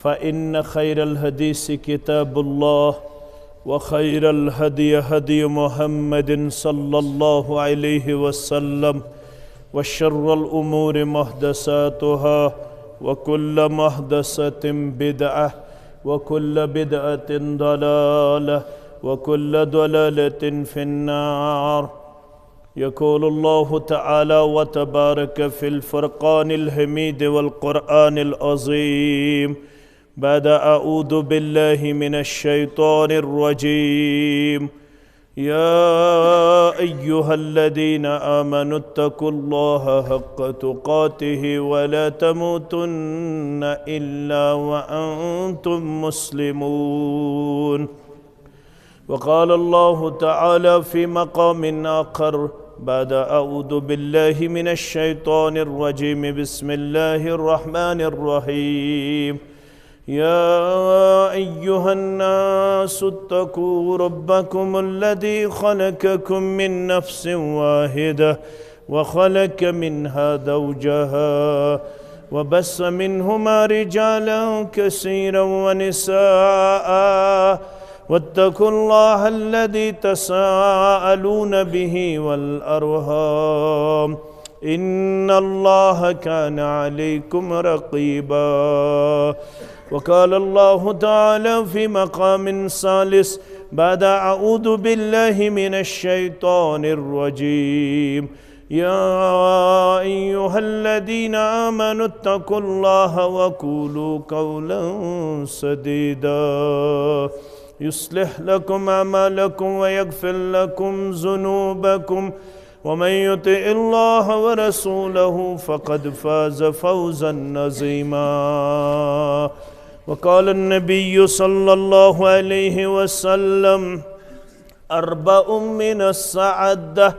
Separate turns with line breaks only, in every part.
فإن خير الحديث كتاب الله وخير الهدي هدي محمد صلى الله عليه وسلم وشر الأمور محدثاتها وكل محدثة بدعة وكل بدعة ضلالة وكل ضلالة في النار. يقول الله تعالى وتبارك في الفرقان الحميد والقرآن العظيم بعد أعوذ بالله من الشيطان الرجيم: يا أيها الذين آمنوا اتقوا الله حق تقاته ولا تموتن إلا وأنتم مسلمون. وقال الله تعالى في مقام آخر بعد أعوذ بالله من الشيطان الرجيم: بسم الله الرحمن الرحيم. يا أيها الناس اتقوا ربكم الذي خلقكم من نفس واحدة وخلق منها زوجها وبث منهما رجالا كثيرا ونساء واتقوا الله الذي تساءلون به والأرحام إن الله كان عليكم رقيبا. وقال الله تعالى في مقام ثالث بعد أعوذ بالله من الشيطان الرجيم: يا أيها الذين آمنوا اتقوا الله وقولوا قولا سديدا يصلح لكم أعمالكم ويغفر لكم ذنوبكم ومن يطع الله ورسوله فقد فاز فوزا عظيما. وقال النبي صلى الله عليه وسلم: 4 من السعادة: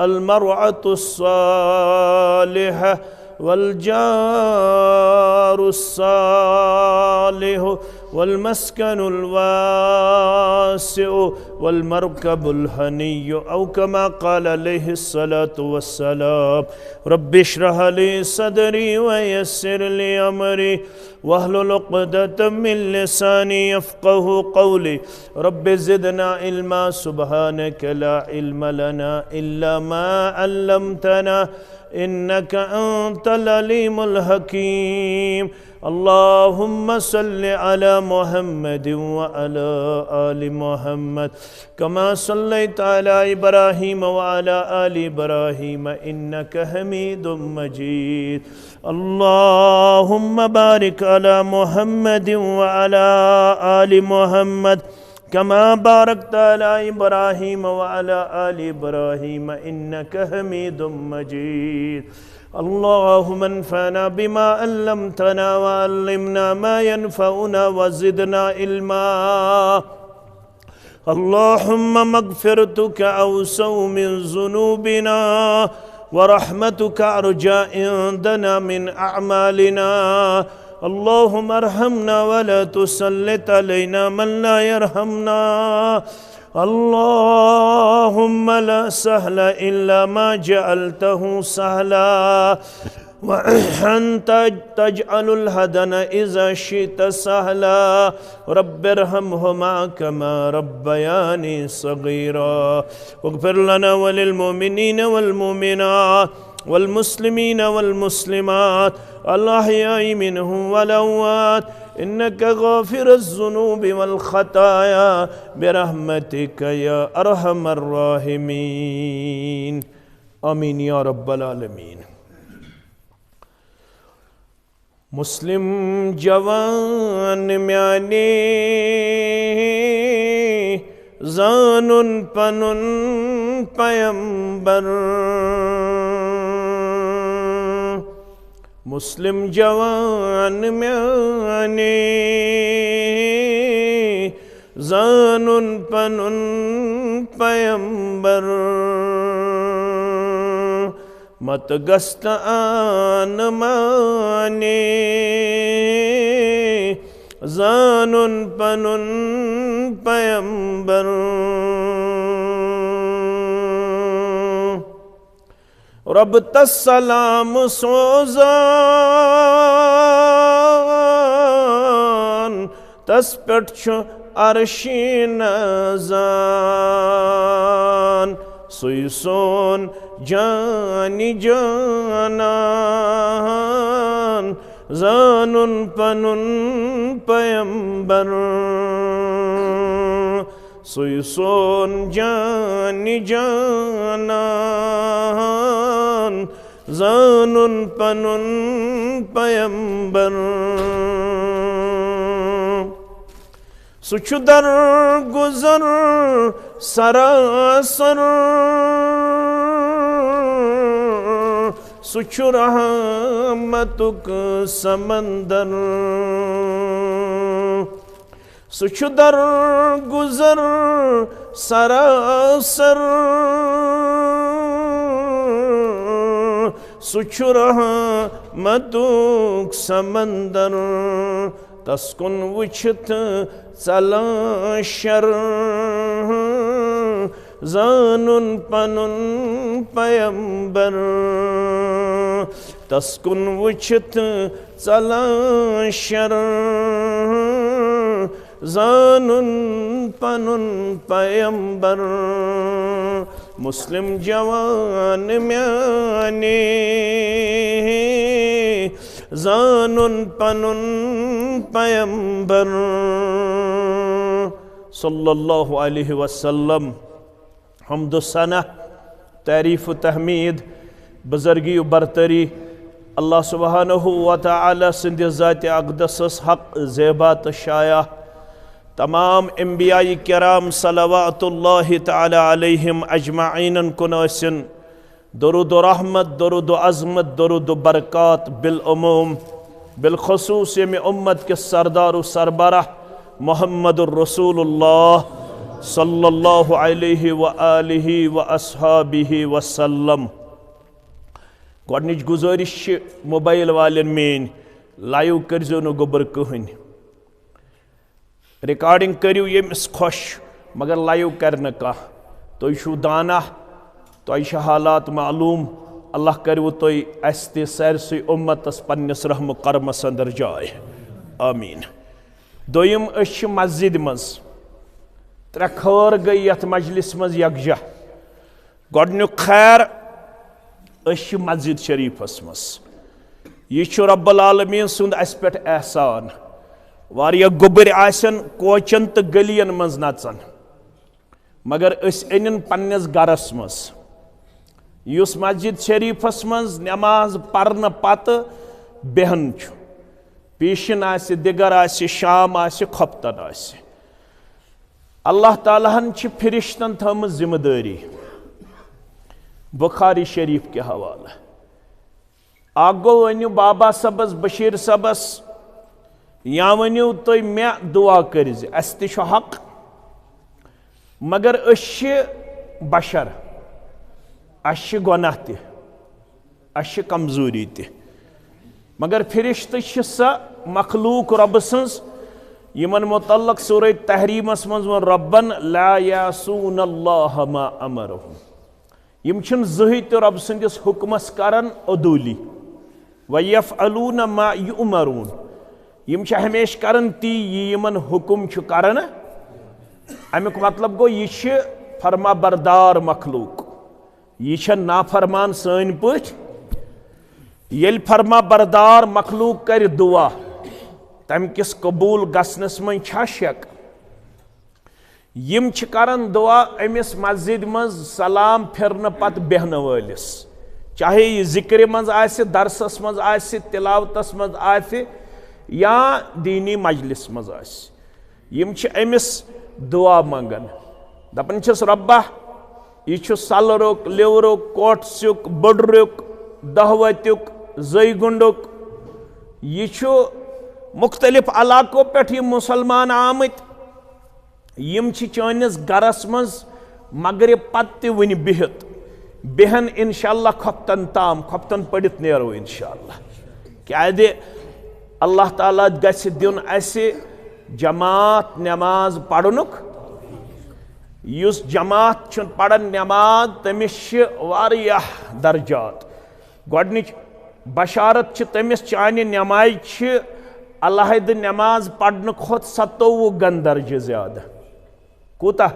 المرأة الصالحة والجار الصالح والمسكن الواسع والمركب الهني، أو كما قال عليه الصلاة والسلام. رب اشرح لي صدري ويسر لي أمري واحلل عقدة من لساني يفقه قولي. رب زدنا علما، سبحانك لا علم لنا إلا ما علمتنا إنك أنت العليم الحكيم. اللهم صل على محمد وعلى آل محمد كما صليت على إبراهيم وعلى آل إبراهيم إنك حميد مجيد. اللهم بارك على محمد وعلى آل محمد كما باركت على إبراهيم وعلى آل إبراهيم إنك حميد مجيد. اللهم انفعنا بما علمتنا وعلمنا ما ينفعنا وزدنا علما. اللهم مغفرتك أوسع من ذنوبنا ورحمتك أرجى عندنا من أعمالنا. اللهم ارحمنا ولا تسلط علينا من لا يرحمنا. اللهم لا سهل إلا ما جعلته سهلا وأنت تجعل الهدن إذا شئت سهلا. رب ارحمهما كما ربياني صغيرا. واغفر لنا وللمؤمنين والمؤمنات والمسلمين والمسلمات الأحياء منهم والأموات إنك غافر الذنوب والخطايا برحمتك يا أرحم الراحمين. آمين يا رب العالمين. मुस्लिम जवान म्याने जानून पनुन पैगंबर मुस्लिम जवान म्याने जानून पनुन पैगंबर मत गस्त आन माने जानून पनुन पैगंबर रब तस्सलाम सोजा तस पेट छु अर्शी नजान सुई सोन जानी जानान जानुन पनुन पैगंबर सुई सोन जानी जानान जानुन पनुन पैगंबर सुचुदर गुजर सरासर सुचु रहमतुक समंदर सुचुदर गुजर सरासर सुचु रहमतुक समंदर तस्कुन वुछत चलां शर जानुन पनुन पैगंबर तस्कुन वुछत चलां शर जानुन पनुन पैगंबर मुस्लिम जवान म्याने जानुन पनुन पैगंबर सल्लल्लाहु अलैहि वसल्लम हम्दु सना तारीफ तहमीद बुजुर्गी बरतरी अल्लाह सुब्हानहु व तआला सिंध ज़ात अक़दस हक ज़ेबा तो शाया तमाम अंबियाई किराम सलवातुल्लाहि तआला अलैहिम अजमाइन कुन आसिन दरूद रहमत दरूद अज़मत दरूद बरक़ात बिलअमूम बिलखुसूस यम उम्मत के सरदार सरबराह मुहम्मदुर रसूलुल्लाह सल्लल्लाहु अलैहि व आलिहि व अस्हाबिहि वसल्लम। गोडनिच गुजारिश मोबाइल वालें मेन लाइव करजो न गोबर कहन रिकॉर्डिंग करियो यमिस खुश मगर लाइव कर न कह तुम छो दाना तुह हालात मालूम अल्लाह करो तुम अस सारसै उम्मतस पन्नस रहम करमस अंदर जाय आमीन। दोयम मस्जिद मज त्रे खर गई यथ मजलिस मज यकजा गोडनुक खैर मस्जिद शरीफस मज यह रब्बुल आलमीन सुंद अस पे एहसान वारिया गोबर आसन कोचन तो गलियन मज नचन मगर अन पन्नस गरस मज युस मस्जिद शरीफस मज नमाज पर्न पत बेहन पीशन आसे दिगर आसे शाम आसे खपतन आसे अल्लाह तालाहन फिरिश्तन थम जिम्मेदारी बुखारी शरीफ के हवाला आगो वनु बाबा सबस बशीर सबस या वनु तुम मे दुआ कर हक मगर बशर अश गुनाह तश कमजोरी त मगर फिरिश्त स मखलूक रब सज यमन मुतल्लक सूरह तहरीमस मज वन रब्बन ला यासून अल्लाह मा अमरहुम यम छन जहि तो रब संदिस हुक्मस करन अदूली व यफअलून मा युमरून यम छ हमेश करन ती यमन हुक्म छ करन अमुक मतलब गो यह फरमा बरदार मखलूक यह नाफरमान सन पठ येल फरमा बरदार मखलूक कर दुआ तम किस कबूल गसनस मन शक यम करन दुआ अमिस मस्जिद मज सलाम फिरन पत बेहन वलिस चाहे यह जिक्र मज आसे दरसस मज आसे तिलावतस मज आसे या दीनी मजलिस मज आसे यम अमिस दुआ मंगन दपन छस रब्बा यह सलरुक लिवरुक कोटसुक बडरुक दहवतुक जयगुंडुक यह मुख्तलिफ इलाकों पे मुसलमान आमत यम चानिस गरस मज मगरिब पत वन बिहत बेहन इंशाअल्लाह खपतन ताम खपतन पड़ित नेरो इंशाअल्लाह क्या अल्लाह ताला गस दिन असे जमात नमाज पढ़नुक युस जमात पढ़न नमाज तमिस वारियाह दर्जात गोडनिच बशारत तमिस चानि नमाज अलहद नमाज पढ़ने खोत 27 गन दर्जे ज्यादा कूता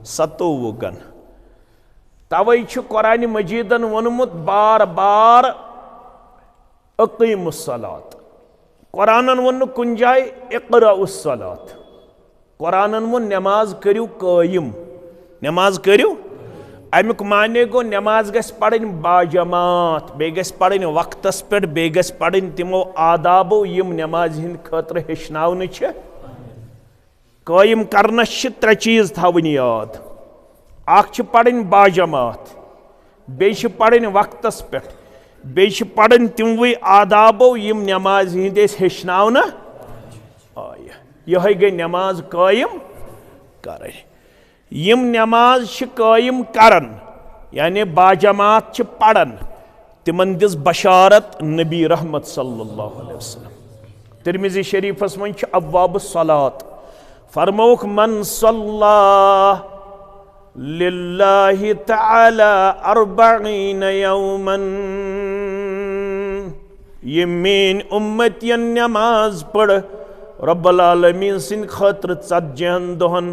27 गन। तवै कुरान मजीदन वोनमुत बार बार अक़ीमुस्सलात। कुरानन वोन कुन जाय इक़राउस्सलात। कुरानन वोन नमाज करियो कायम, नमाज करियो। अमुक माने गो नमाज गस पढ़न बाजमात, बे गस पढ़न वक्तस पे, बे गस पढ़न तिमो आदाबो यम नमाज हिंद खतर हेचनावन छ। कायम करनस छ 3 चीज थावन याद। अख छ पढ़न बाजमात, बे छ पढ़न वक्तस पे, बे छ पढ़न तिमवे आदाबो यम नमाज हिंद हेचनावन आय। यह गई नमाज कायम कर। यम नमाज छ कायम करन यानी बाजमात छ पढ़न, तिमन दिस बशारत नबी रहमत सल्लल्लाहु अलैहि वसल्लम। तिरमिज़ी शरीफस मन छ अब्वाबुस सलात। फरमौक मन सल्ला लिल्लाहि तआला 40 यौमन। ये मेन उम्मतियन नमाज पढ़ रब्बुल आलमीन सिन खतर 40 दोहन,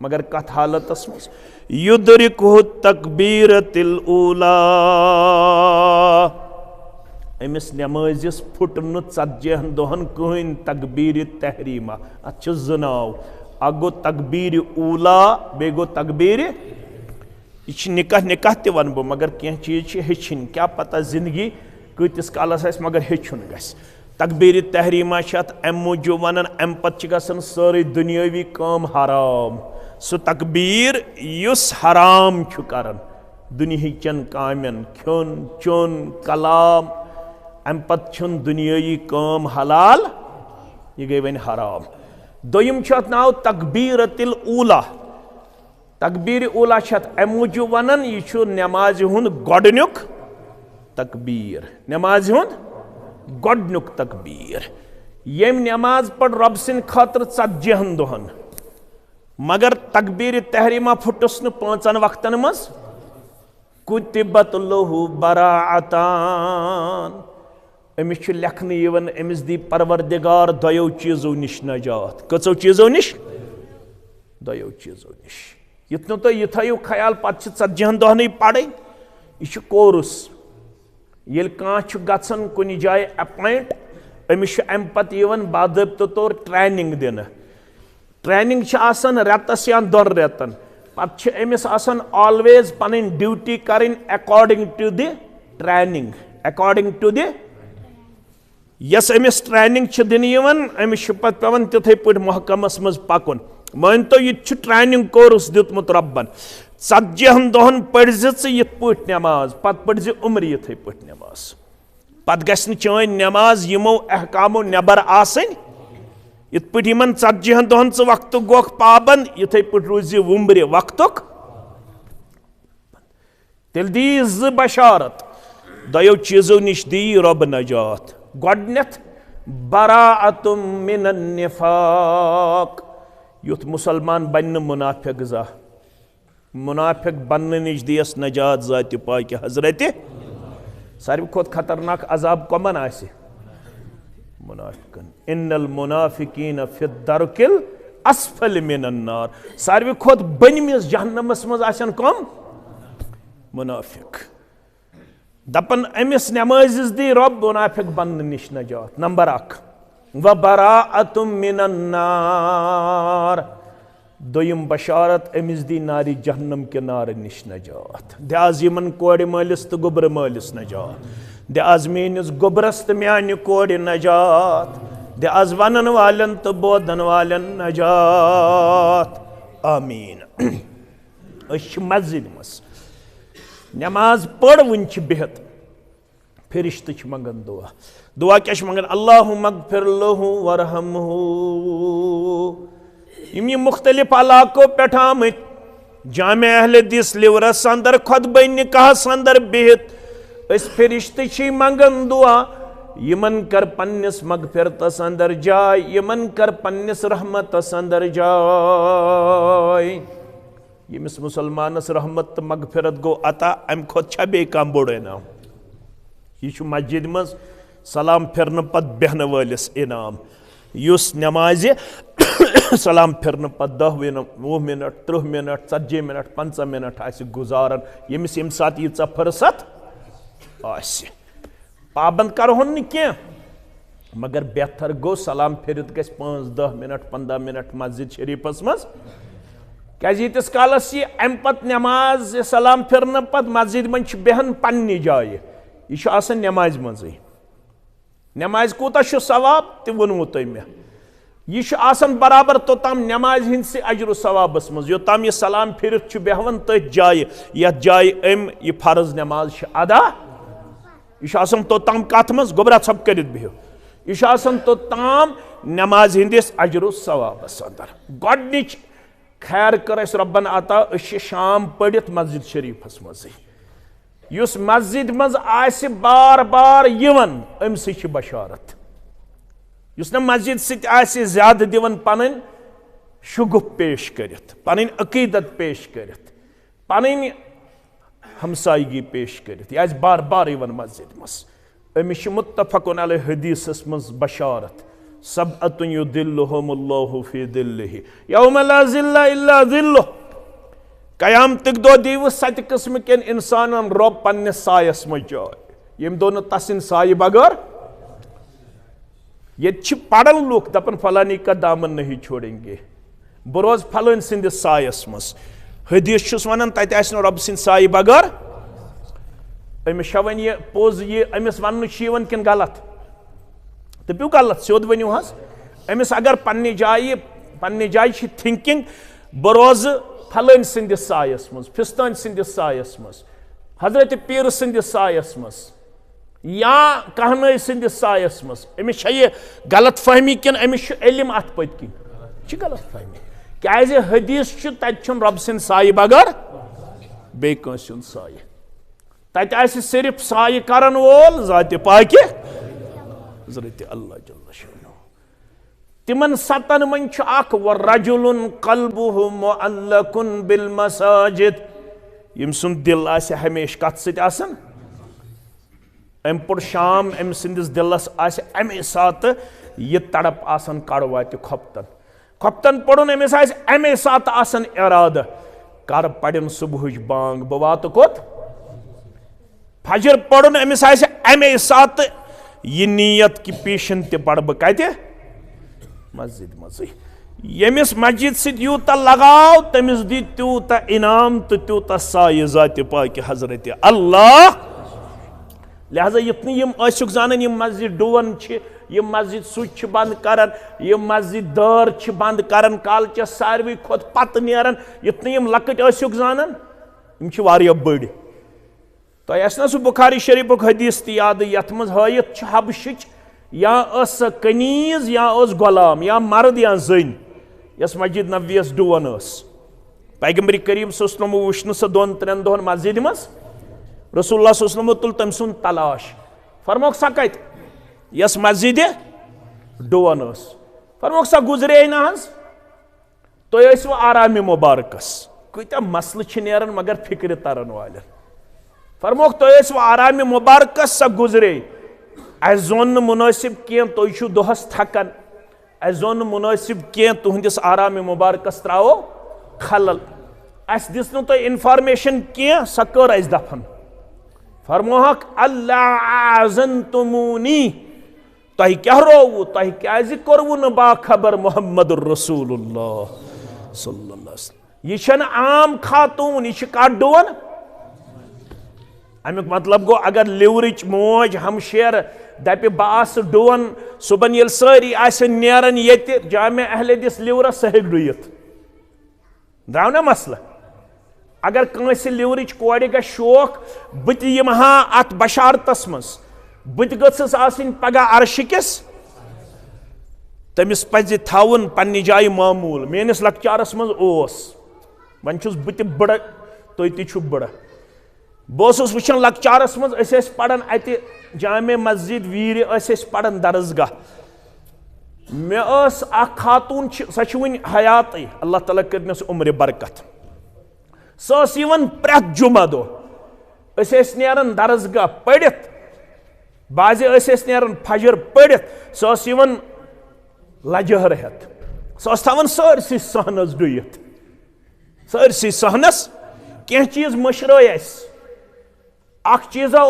मगर कथ हालतस मज युद्रिकहु तकबीरतिल ऊला। अमिस नमाजिस फुट 40 दोहन कहन तकबीर तहरीमा। अत नाव अ गो तकबीर ऊला, बे गो तकबीर। यह निकाह निकाह ते वन बह, मगर कह चीज हेचन। क्या पता जिंदगी कतिस कालस आस, मगर हेचुन गस। तकबीर तहरीमा अम मूजूब वन अम पे गसन सारी दुनियावी काम हराम। सो तकबीर युस हराम छु करन दुनियाचन कामन, खोन चोन कलाम, अम पत छुन दुनियावी काम हलाल, यह गई वन हराम। दोयम अत नाव तकबीरतिल ऊला। तकबीर ऊला अम मूजूब वन यह नमाज हुंद गोडनुक तकबीर, नमाज हुंद गोडनुक तकबीर। यम नमाज पढ़ रब सिन खतर 40 दोहन, मगर तकबीर तहरीमा फुटस न 5 वक्तन मज। कुतिबत लहु बराअतान। अमिस लेखन यवन अमिस दी परवरदिगार 2 चीजों निश नजात। कचो चीजों निश? 2 चीजों निश। इतनो तो यह थो ख्याल पे 40 दोहन पढ़। यह कोर्स ये गन कुन जाए अपॉइंट, अमिस अम पे बाज़ाब्त तौर ट्रेनिंग दिन। ट्रेनिंग रेतस या 2 रेतन। पे अमिस ऑलवेज पन ड्यूटी करें according to the training, according to the यस अमिस ट्रेनिंग दिन अमिस पे पेवन तिथे पे महकमस मज पकुन। मान तो यह ट्रेनिंग कोर्स दितमुत रब्बन। 40 दोहन पढ़ यथ पे नमाज, पत पढ़ उम्र यथे पे नमाज। पत गि चान नमाज यमो अहकामो नबर आसन। यथ पे 40 दोहन वक्त गोख पाबंद, यथे पे रूज उम्र वक्त। तेल दी 2 बशारत। 2 चीजों निश दी रब नजात। गोडनेथ बराअतुम मिनन निफाक। युथ मुसलमान बन मुनाफिक जा। मुनाफिक बनने निश दियस नजात ज़ात पाक हजरत। सारी खोत खतरनाक अजाब कमन आसे मुनाफिकन। इन्नल मुनाफिकीन फि दरकिल अस्फल मिनन नार। सारी खोत बनमिस जहन्नमस मज आसन कम मुनाफिक। दपन अमिस नमाजिस दी रब मुनाफिक बनने निश नजात। नंबर 1 व बराअतुम मिनन नार। दोयम बशारत अमिस दी नारी जहन्नम के नार निश नजात। दयाज यमन कोड़ मालिस तो गोबर मालिस नजात। दयाज मेनिस गोबरस तो म्यान कोड़ नजात। दयाज वनन वालन तो बोधन वालन नजात। आमीन। मस्जिद मस नमाज पढ़ वन बिहत फिरिश्त मंगन दुआ। दुआ क्या मंगन? अल्लाहु मगफिर लहु वरहमहु। यम मुख्तलिफ इलाकों पे आमत जामे अहल दिस लिवरस अंदर खुतबे निकाहस अंदर बिहत फिरिश्त मंगन दुआ। यमन कर पन्निस मगफिरतस अंदर जाय, यमन कर पन्निस रहमतस अंदर जाय। यमिस मुसलमानस रहमत मगफिरत गो अता अम खुद छा बे कम बोड़ ना। यह मस्जिद मज सलाम फिरन पत बेहन वलिस इनाम युस नमाज सलाम फिरन पत 10 मिनट 30 मिनट 40 मिनट 50 मिनट आसि गुजारन यमिस यम सात यीचा फुर्सत आसि पाबंद करहोन न क्या मगर बेहतर गो सलाम फिरत गस 5 10 मिनट 15 मिनट मस्जिद शरीफस मज क्या कालस अम पत नमाज सलाम फिरन पत मस्जिद मन बेहन पन्नी जाय यह नमाज मज नमाज कूता सवाब तह वोनमो तुम मे यह बराबर तोताम नमाज हिंदस अजर सवाबस मज योताम यह सलाम फिरत बेहवन तथ जाय यथ जाय यह फर्ज नमाज अदा यह तोताम कथ मज गोबरा सब कर बिहो यह तोताम नमाज हिंदिस अजर सवाबस अंदर गोडनिच खैर कर रब्बन अता शाम पढ़ित मस्जिद शरीफस मज युस मस्जिद मज आसि बार बार यवन अमि बशारत युस न मस्जिद सित आसि ज्यादा दिवन पन शुगुफ पेश करित पन अकीदत पेश करित पन हमसायगी पेश करित यह बार बार यवन मस्जिद मज अमिश मुत्तफकुन अलैहि हदीसस मज बशारत सबअतुन युदिल्लुहुमुल्लाहु फी दिल्लिहि यौम ला ज़िल्ला इल्ला ज़िल्लुह कयामतिक दो दीव 7 किस्म के इंसानन रब पन्ने सायस मज जाय यम दो न तसिन साय बगैर ये पड़न लुक दपन फलानी का दामन नहीं छोड़ेंगे बह रोज फलन सिंदिस सायस मज हदीस छुस वनान तत आसि रब सिंद साय बगैर अमिस वन यह पोज यह अमिस वन किन गलत तो प्यू गलत सोद वनु अमिस अगर पन्ने जाय थिंकिंग बह रोज फलन सिंदिस सायस मज फिस्तान सिंदिस सायस मज हजरत पीर सिंदिस सायस मज या कहन सिंदिस सायस मज अमिस यह गलत फहमी किन अमिस इल्म अत पत किन गलत फहमी क्या हदीस तत रब सिंद साय बगैर बे कंस साय तत आसि सिर्फ साय करन वोल ज़ात पाक हज़रत अल्लाह जल्ल शानुहु तिमन सतन मन वरजुलुन क़ल्बुहु मुअल्लकुन बिल मसाजिद यम सुन दिल आसि हमेश कत सित आसन अम पुर शाम अम सिंदिस दिलस आसि अमे सात यह तड़प आसन कड़ वात खोप्तन पड़न अमिस आसि अमे सात आसन इरादा कर पड़न सुबह बांग बह वात कोत फजर पड़न अमिस आसि अमे सात यह नीयत कि पेशन ते पड़ बह कत मस्जिद मज यमिस मस्जिद सित यूता लगाव तमिस दी त्यूता इनाम तो त्यूता साय ज़ात पाक हज़रत अल्लाह लिहाजा युत यम जानन यम मस्जिद डुवन यम मस्जिद स्विच बंद करन यम मस्जिद दर बंद करन कालच सारवी खोत पत नेरन युत यम लकट जानन यम वारिया बड़ तो ना सह बुखारी शरीफुक हदीस त याद यथ मज हयत हबशिच या कनीज या गुलाम या मर्द या जन यस मस्जिद नबीस डुवन पैगंबर करीम सल्लल्लाहु अलैहि वसल्लम वुच सह 2-3 दोहन मस्जिद मज रसूलुल्लाह सल्लल्लाहु अलैहि वसल्लम तुल तम सुन तलाश फरमोक सा कत यस मस्जिद डुवन फरमोक सा गुजरे ना तुम आराम मुबारकस कत मसल नेरन मगर फिक्र तरन वाल फरमोक तुम आराम मुबारकस सा गुजरे अस जोन मुनासिब कह तुम दोहस थकन अस जोन मुनासिब कह तुहंदिस आराम मुबारकस त्रावो खलल अस दिस नो तुम इन्फॉर्मेशन कह सा कर अस दफन फरमोहक अल्लाह आज़नतुमूनी तुह क्या रोवु तुह क्या कर्वु न बाखबर मोहम्मद रसूलुल्लाह सल्लल्लाहु अलैहि वसल्लम यह आम खातून यह कत डुवन अमुक मतलब गो अगर लिवरच मोज हमशेर दप बस डुवन सुबन ये सारी नेरन ये जामिया अहले हदीस लिवरस सह डुत द्राव ना मसल अगर कंस लिवरच कोड़ ग शौक बत यमहा अत बशारतस मज बत गस आसिन पगह अर्शिकस तमिस पज थवन पन्नि जाय मामूल मेनिस लकचारस मज ओस वन छुस बत बड़ तुम तु बड़ बस वुचान लकचारस मज पढ़ान अत जामे मस्जिद वीर पढ़ान दरसगाह मे खातून सह वन हयात अल्लाह ताला करनस उम्र बरकत सह प्रेत जुमा दो नेरन दरसगाह पढ़ित बाजे नेरन फजर पड़ित सह लजहर हेत सह थान सरसी सहनस डुत सरसी सहनस कह चीज मशराय चीजा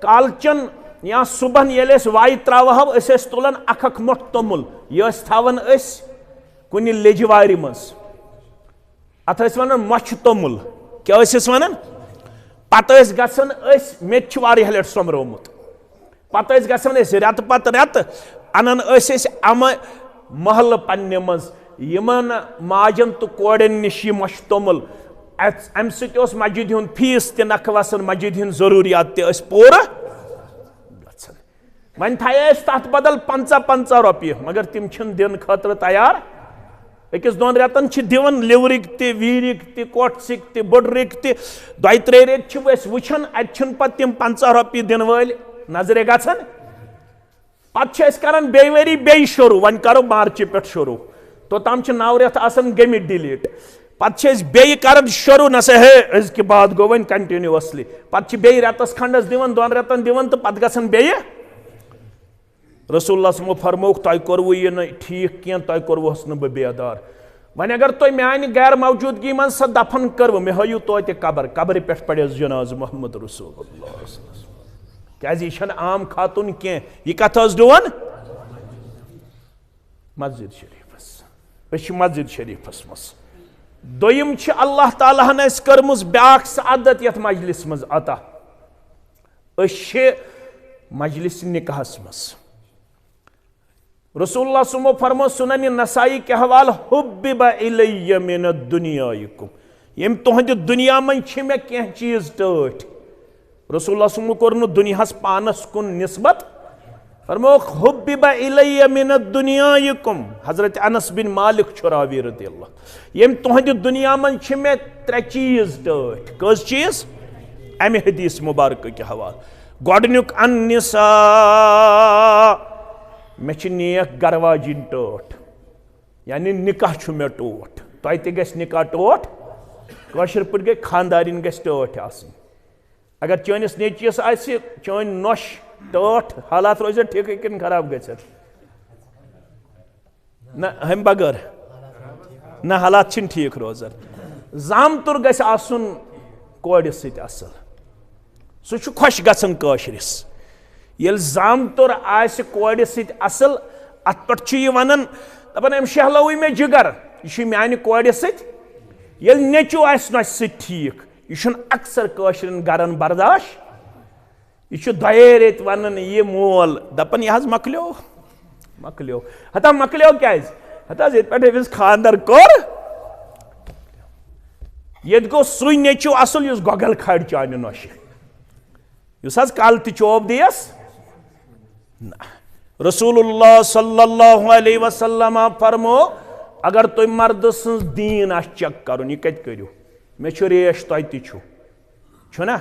कालचन या सुबह ये वाय त्रो तुलान अख मोट तोमुल यह थान कुन लेजवार मज अत वन मछ तोमुल क्या वन पत गन मे लट सोमरोमुत पत गन रेत पत रेत अनान अम महल पन्ने मज यमन माजन तो कोड़न निश मछ तोमुल अम सत मस्जिद हुंद फीस त नख वसन मस्जिद हुंद जरूरियात पूरा वन थे तथ बदल 50-50 रुपये मगर तिम दिन खतर तैयार अकिस दोन रेतन दिवन लिवरिक वीरिक कोटसिक बड़रिक दो-3 रेत वुचान अत तिम 50 रुपये दिन वाल नजरे गन पे करान बे वरी बे शुरू वन करो मार्च पे शुरू तोताम 9 रेत गमित डिलीट पे बे कर शुरू न सा है अजक बाद गो वन कंटिन्यूसली पे बे रेतस खंडस दिवन 2 रेतन दिवन तो पे गन बे रसूलुल्लाह समो फरमोक तय कोरवु यह न ठीक कह तय कोरवुस न बेदार वन अगर तुम मान गैर मौजूदगी मन सा दफन करव मे हयु तो कब्र पे पड़े जनाज मोहम्मद रसूलुल्लाह क्या यह आम खातून कह यह कत डुवन मस्जिद शरीफस मस्जिद शरीफस मज दोयम अल्लाह ताला हन कर्मज ब्याक सआदत यथ मजलिस मज अता मजलिस निकाहस मज रसूलुल्लाह सुमो फरमो सुनन नसाई के हवाल हुब्बिबा इलैया मिन दुनियाइकुम यम तुहद दुनिया मन मे कह चीज टठ रसूलुल्लाह सुमो कोर दुनियास पानस कुन निस्बत फरमो हुब्बिबा इलैया मिन दुनियाइकुम हजरत अनस बिन मालिक छुरावी रदियल्लाह यम तुहद दुनिया मन मे 3 चीज टठ कस चीज अमे हदीस मुबारक के हवाल गोडनुक अन्निसा मे नेक गरवाजिन टोट यानी निकाह मे टोट तह गस निकाह टोट कशर पे गई खानदारिन गस टोट अगर चनिस नेचियस चन नोश टोट हालात रोज ठीक कि खराब ग हम बगैर ना हालात ठीक रोजान जामतुर गस आसन कोड़ सत असल सह खुश गसन कशरिस ये जामतुर आसि कोड़ सत असल अत पे वन दपान अम शहलव मे जिगर यह मानि कोड़ सत ये नेचु आस नस सत ठीक यह अक्सर कशरन गरन बर्दाश यह 2 रेत वन यह मोल दपान यह मकलो मकलो हता मकलो क्या हता पे खानदर कोर ये गो सु नेचु असल इस गोगल खड़ चान नोश इस कल तोब दियस रसूलुल्लाह सल्लल्लाहु अलैहि वसल्लम फरमो अगर तुम मर्द सं दीन आ चेक कर यह कत करू मे रेश तुना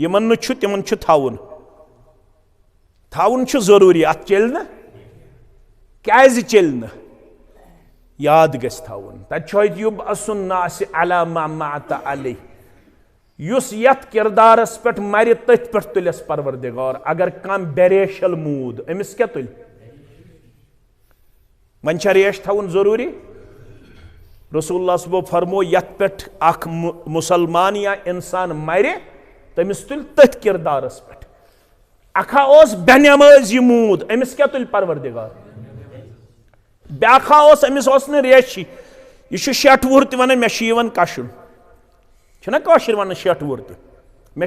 यमन तिमन थाउन जरूरी अत चल क्या चल याद गस थाउन तत युब असुन नास अला मा मात अलैह युस यथ किरदारस पे मर तथ पे तुलस परवरदिगार अगर कम बेरेशल मूद अमिस क्या तुल वन रेश थवन जरूरी रसूलुल्लाह सुबह फरमो यथ पे अख मुसलमान या इंसान मर तमिस तुल तथ किरदारस पे अखा बेनमाज यह मूद अमिस क्या तुल परवरदिगार ब्याखा अमिस रेश यह 6 वुहर वन मे कशुन छना कशर वन 6 वुहर मे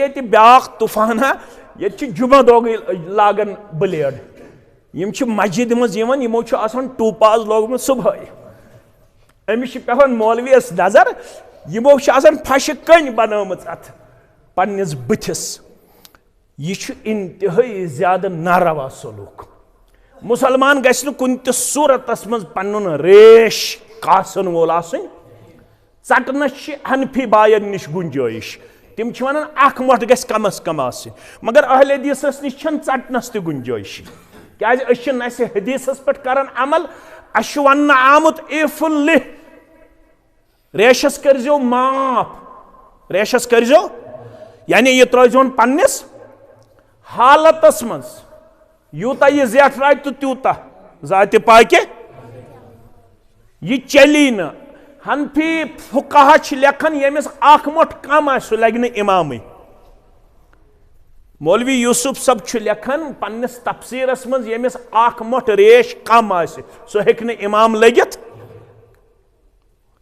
अत ब्याख तूफाना ये जुमा दो लागन ब्लेड यम मस्जिद मज यमो टूपाज लोगमुत सुबह अमिस पे मौलवीस नजर यमो फश कन बनाम अत पन्निस बुथिस यह इंतहाई ज्यादा नारवा सलूक मुसलमान गस कुन सूरतस मज पन्न रेश कासन वोल आसन चटनस हनफी बायन निश गुंजाइश तिम वन अख मोट गस कम अज कम आसन मगर अहले हदीसस निश चटनस त गुंजाइश क्या हदीसस पे करान अमल अश वन आमुत एफुल रेशस करजो माफ रेशस करजो यानी यह त्रोन पन्निस हालतस मज यूता यह जेठ रात तो त्यूता जात पाके यह चली न हनफी फुकाहा लेखन यमिस अख मोट कम सह लगे इमाम मौलवी यूसुफ सब लेखन पन्निस तफसीरस मज यमिस अख मोट रेश कम सह हेक इमाम लगित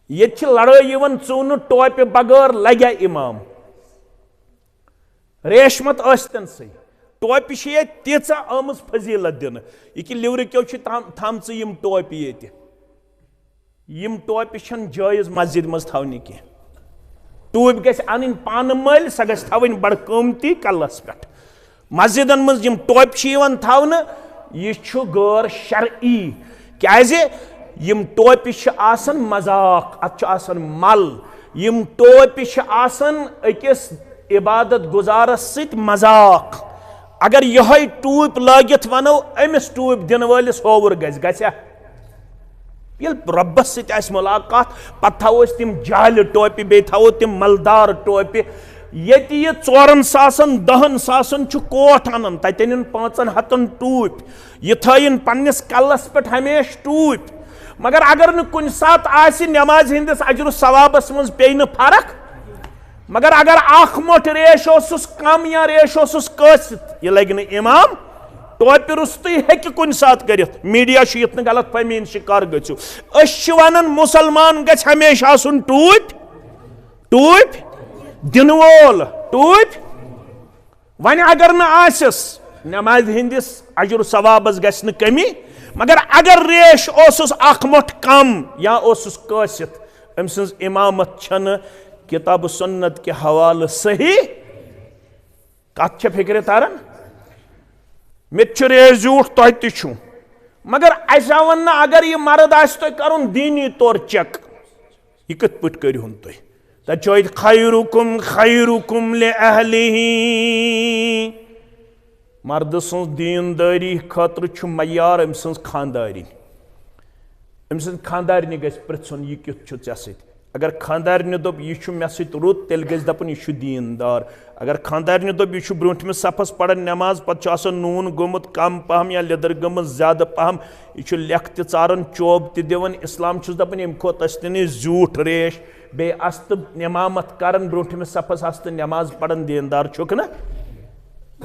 ये लड़ाई चून टोपे बगैर लगे इमाम रेश मत आस्तन सही टोपी ये तीचा आम फजीलत दिन यह लिवर क्यों थम टोपी ये यम टोपी जायज मस्जिद मज थवनी कह टूप गस अन पान मल सह गस थवन बड़ कीमती कलस पे मस्जिदन मज यम टोपी थवन यह गैर शरई क्याज यम टोपी मजाक अत मल यम टोपी अकिस इबादत गुजारस सत मजाक अगर यह टूप लगित वनो अमिस टूप दिन वलिस होवर गसा ये रब्बस सत मुलाकात पत थो तिम जाल टोपी बे थो तिम मलदार टोपी ये 4 सासन 10 सासन कोट अन तन 500 टूप यह थन पन्निस कलस पे हमेश टूप मगर अगर न कुन सात आसि नमाज हिंदिस अजर सवाबस मज पे न फर्क मगर अगर अख मोट रेश ओसुस कम या रेश ओसुस कसित यह लगे इमाम टोपी रुस्तु हेकि कुन सात करित मीडिया यत गलत फहमी शिकार गो वन मुसलमान गछ हमेशा आसुन टूप टूप दिन वोल टूप वन अगर न आसिस नमाज हिंदिस अजर सवाबस गछ न कमी मगर अगर रेश ओसुस अख मोट कम या ओसुस कसित अम सज इमामत छन किताब सुन्नत के हवाले सही कत फिक्र तारन मे रेश झूठ तुम मगर असा वन अगर यह मर्द कर दीनी तौर चेक यह कत पे करूँ तुम खैरुकुम खैरुकुम लिअहलिही मर्द सज दीनदारी खतर मयार अम सज खानदारी अम सज खानदारनी गि पृथुन यह क्युत ऐ सत अगर खानदारनी दोप यह मे सत रुत तेल गि दपन यह दीनदार अगर खानदारनी दोप यह ब्रोठमिस सफस पढ़न नमाज पे नून गोमुत कम पहम या लिदर गम ज्यादा पहम यह लेख तारन चोब दिवन इस्लाम दपन अम खोत झूठ रेश बे इमामत करन ब्रोठमिस सफस नमाज पढ़न दीनदार छुक न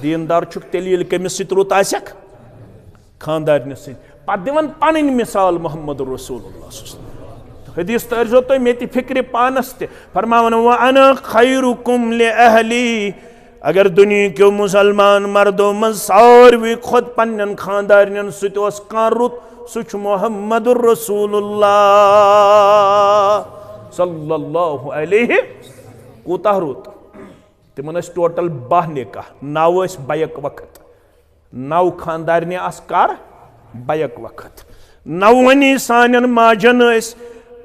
दीनदार छुक तेल कमिस सत रुत आसक खानदारनी सत दिवन पन मिसाल मोहम्मद रसूलुल्लाह हदीस तर्जो तो मे फिक्र पानस ते फरमावन व अना खैरुकुम लिअहली अगर दुनिया के मुसलमान मर्दों मज सारवी खुद पन्न खानदारन सत रुत सह मोहम्मद रसूलुल्लाह सल्लल्लाहु अलैहि कूता रुत तिमन टोटल 12 निकाह 9 बैक वक्त 9 खानदारनी कर बैक वक्त 9 सान माजन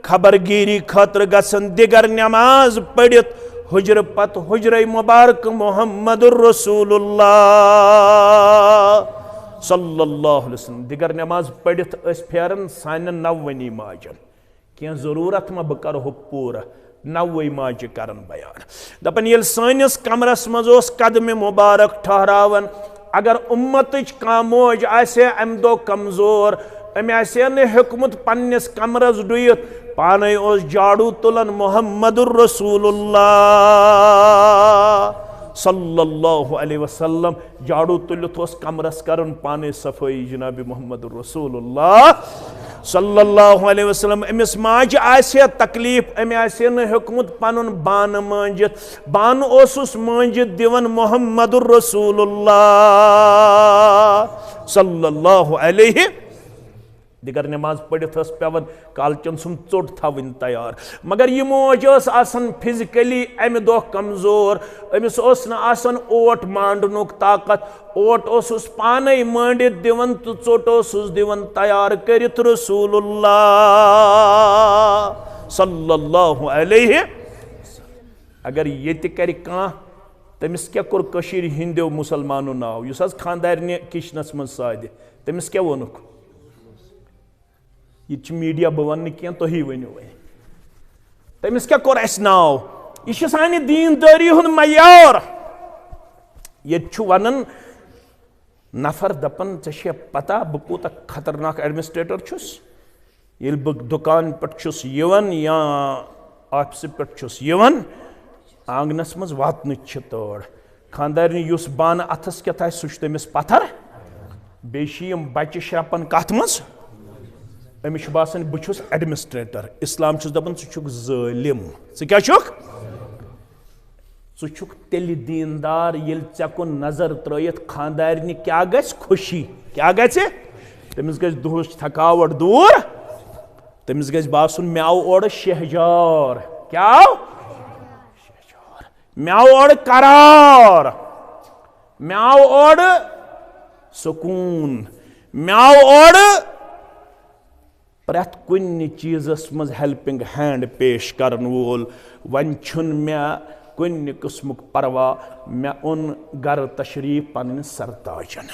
खबरगिरी खतर गसन दिगर नमाज पढ़ित हुजर पत हुजर मुबारक मोहम्मद रसूलुल्लाह सल्लल्लाहु अलैहि वसल्लम दिगर नमाज पढ़ित फेरन सान 9 माजन क्या जरूरत मा बह कर पूरा 9 माज करन बयान दपन ये सानिस कमरस मज कदम मुबारक ठहरावन अगर उम्मत का मोज आसे अम दो कमजोर अमे हेकुमुत पन्निस कमरस डुयत पाने झाड़ू तुलन मोहम्मदुर रसूलुल्लाह सल्लल्लाहु अलैहि वसल्लम झाड़ू तुलित कमरस करन पाने सफाई जनाब मोहम्मदुर रसूलुल्लाह सल्लल्लाहु अलैहि वसल्लम अमिस माज आसे तकलीफ अमे आसे न हेकुमुत पनुन बान मांजित बान ओसुस मांजित दिवन मोहम्मदुर रसूलुल्लाह सल्लल्लाहु अलैहि दिगर नमाज पढ़ित पेवन कालचन सुन चोट थवन तैयार मगर यह मोज फिजिकली अमे दो कमजोर अमिस ओट मांडनुक ताकत ओट पाने मांडित दिवन तो चोट दिवन तैयार करित रसूलुल्लाह सल्लल्लाहु अलैहि अगर ये कर तमिस क्या कोर कशीर हिंदो मुसलमानो नाव युस खानदारनी किचनस मज साद तमिस क्या वोनुक यह मीडिया बह वन कह तुम वनो तमिस क्या कोर नाव यह सानि दीनदारी हुंद मयार ये वनन नफर दपन ऐ पता बह कूत खतरनाक एडमिनिस्ट्रेटर छुस ये बह दुकान पे यवन या ऑफिस पे आंगनस मज वातन तौर खानदारनी युस बान अथस क्या था सह तमिस पत्थर बेम बच्चे श्रपन कत मज अमिस बासान बहुस एडमिनिस्ट्रेटर इस्लाम दपान ज़ालिम क्या तेल दीनदार ये कुन नजर त्रयित खानदारनी क्या गस खुशी क्या गस तमिस गस दुहस थकावट दूर तमिस गस बासन मे आव और शहजार क्या आव मे आव और करार मे आव और सुकून मे आव और प्रत कुन चीजस मज हेल्पिंग हैंड पेश करन वोल वन छुन मे कुन किस्मुक परवा मे उन गर तशरीफ पन सरताजन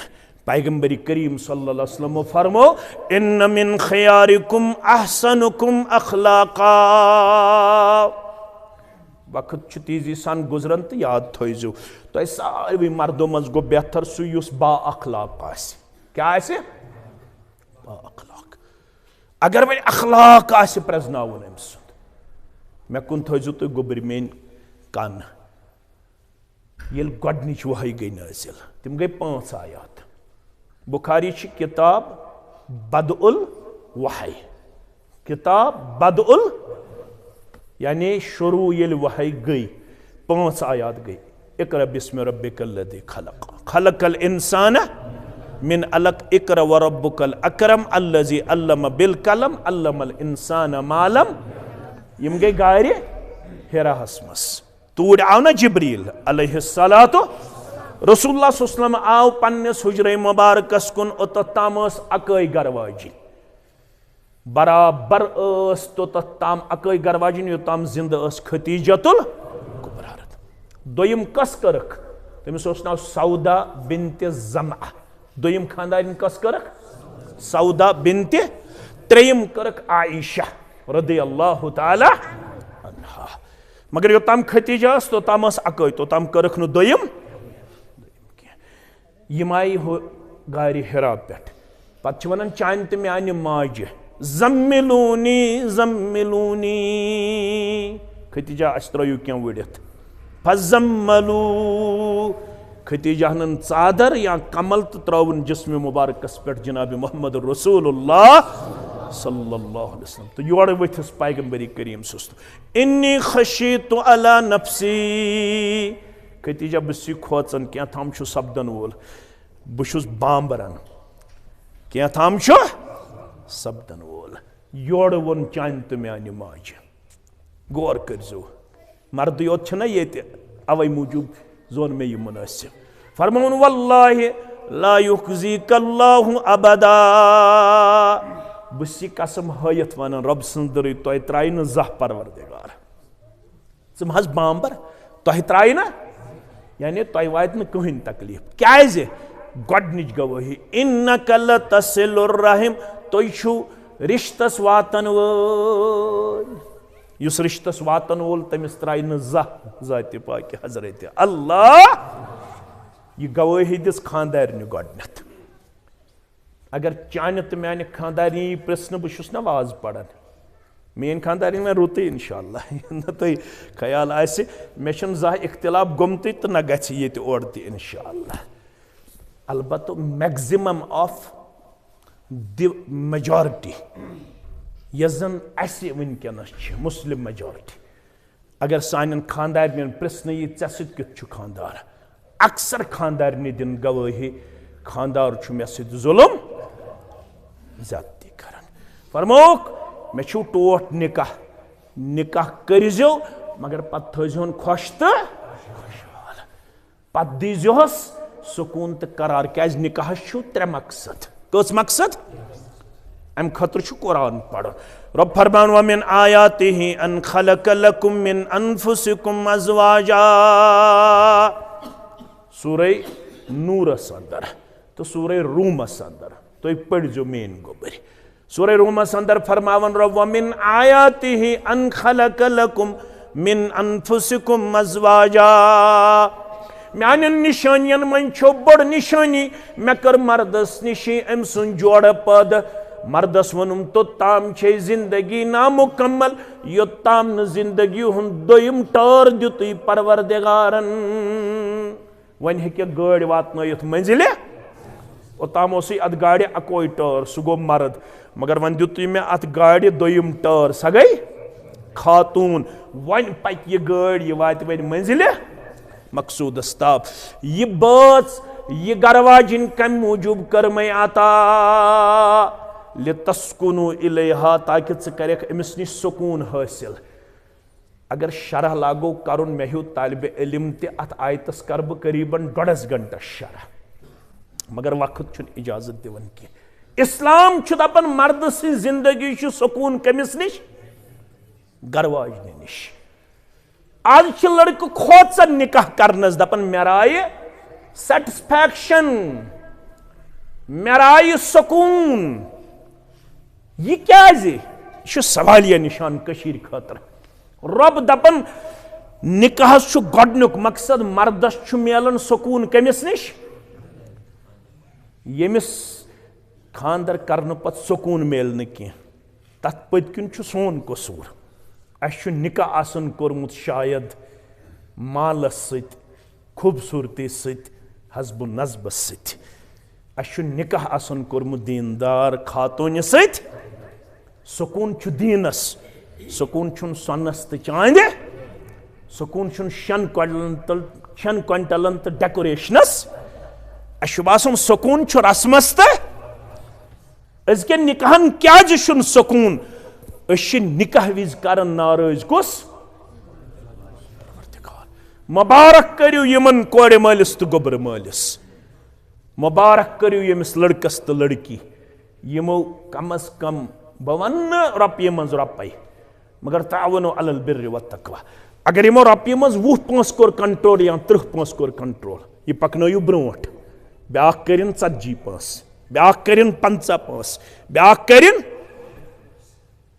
पैगंबरी करीम सल्लल्लाहु अलैहि वसल्लम फरमो इन्न मिन खयारिकुम अहसनुकुम अखलाका वक्त तेजी सान गुजरन तो याद थो तो सारे मर्दों मज गो बेहतर सह बा अखलाक क्या बा अखलाक अगर वे अखलाक प्रजनावन अम मे कुन थो तुम गोबर मेन कान ये गोडनिच वही गई नाजिल तम गई 5 आयात बुखारी किताब बदउल वही किताब बदउल यानी शुरू ये वही गई 5 आयात गई इक़रा बिस्मि रब्बिकल्लज़ी खलक़ खलक़ल इंसान मिन अलक़ इक़रा व रब्बुकल अकरम अल्लज़ी अल्लम बिल कलम अल्लमल इंसान मा लम यम गई गारि हिराहस मस तूर आव ना जिब्रील अलैहिस्सलातु रसूलुल्लाह सल्लल्लाहु अलैहि वसल्लम आव पन्निस हुजरे मुबारकस कुन ओतताम अकई गरवाजी बराबर तोतम अकई गरवाजिन योताम जिंद खतीजतुल कुबरा दोयम कस करक तमिस नाव सौदा बिन्ते ज़मा दोयम खानदारिन कस करक सौदा बिन्ते त्रेयम करक आयशा रदियल्लाहु ताला अन्हा मगर योताम खतीजा तोताम अकई तोताम करक न दोयम यमाई हो गारि हिरा पे पत वन चान तो म्यान माज ज़म्मिलूनी ज़म्मिलूनी खतीजा अस त्रो क्या वड़ित फज़म्मलू खतीजा हन चादर या कमल तो त्रवन जिस्म मुबारकस पे जनाब मोहम्मद रसूलुल्लाह सल्लल्लाहु अलैहि वसल्लम तो योर वथिस पैगंबरी करीम सुस्त इन्नी खशीतु अला नफ्सी खतीजा बस खोचन क्या थाम सपदन वोल बहुस बांबरन क्या थाम सपदन वोल योर वोन चान तो म्यान माज गौर करो मर्द योत ये अवै मूजूब जोन में यह मुनासिब फरमौन वल्लाहि ला युखज़ीकल्लाहु अबदा बस कसम हयत वन रब सर तुह त्राय न जह परवरदिगार मज बांबर तुह त्राय ना यानी तुह वात न कहीं तकलीफ क्या गोडनिच गवाही इन्नक लतसिलुर रहिम तुह रिश्तस वातन वोल युस रिश्तस वातन वोल तमिस त्राय न ज़ात पाक हजरत अल्लाह यह गवाही दिस खानदारनि गोडनथ अगर चान तो म्यान खानदारनी प्रश्न बहुस ना वाज पढ़ान मेन खानदारी में रुत इंशाअल्लाह न तुम ख्याल आसे मे जह इख्तिलाफ गोमत तो न गि ये ओर त इंशाअल्लाह अलबत्त मैक्सिमम ऑफ द मेजॉरिटी यन वनकस मुस्लिम मेजॉरिटी अगर सान खानदारन प्रश्न यी ऐ सत खानदार अक्सर खानदारनी दिन गवाही खानदार मे सत जुल्म ज्यादती कर फरमोक मे टोट निकाह निकाह करो मगर पत थोन खुश तो खुशहाल पत दीजोस सुकून तो करार क्या निकाह 3 मकसद कस मकसद अम खतर कुरान पढ़ रब फरमान व मिन आयातिही अन खलक लकुम मिन अनफुसिकुम अज़वाजा सूरे नूरस अंदर तो सूरे रूमस अंदर तो पढ़ो मेन गोबरी सूरे रूमस अंदर फरमावन रब व मिन आयातिही अन खलक लकुम मिन अनफुसिकुम अज़वाजा मान निशानियन मन बड़ निशानी मे कर मर्दस निश अम सुन जोड़ पद मर्दस वनुम तोत्ताम छे जिंदगी नामुकम्मल योत्ताम न जिंदगी हुन दोयम टार दित परवरदिगारन वन हेक गाड़ वातनयित मंजिले ओताम अत गाड़ अकोई टार सह गो मर्द मगर वन दित मे अत गाड़ दोयम टार सह गई खातून वन पक यह गाड़ यह वात वन मंजिले मकसूदस ताब यह बात यह गरवाजिन कम मूजूब कर मैं आता लितस्कुनु इलैहा ताकि ज़ अमिस निश सुकून हासिल अगर शरह लागो करुन मे हूँ तालिब इल्म ते अत आयतस कर बह करीबन 1.5 घंटा शरह मगर वक्त इजाजत दिवन की इस्लाम दपन मर्द सी जिंदगी सुकून कमिस निश गरवाजन निश आज लड़क खोचन निकाह करनस दपन मे राय सेटिस्फैक्शन मे राय सुकून यह क्या सवालिया निशान कशीर खातर रब दपन निकाह गोडनुक मकसद मर्दस मिलन सुकून कमिस निश यमिस खानदर करने पत सुकून मिल न कह तथ पत्किन सोन कसूर अस निकाह आसन कोरमुत शायद मालस सत खूबसूरती सत हजब नजबस सत अस निकाह आसन कोरमुत दीनदार खातून सत सुकून दीनस सुकून सोनस तो चांदे सुकून 6 क्विंटलन तो डेकोरेशनस अस बासन सुकून रस्मस तो अजकन निकाहन क्या सुकून निकाह विज कर नाराज कुस मुबारक करू यमन कोड़ मालिस तो गोबर मालिस मुबारक करू यमिस लड़कस तो लड़की यमो कम अज कम बह वन रपये मज रपे मगर तावनो अलल बिर्रि व तकवा अगर यमो रपये मज 20 पोंस कोर कंट्रोल या 30 पोंस कोर कंट्रोल यह पकनयु ब्रोट ब्या करिन 40 पोंस ब्या करिन 50 पोंस ब्या करिन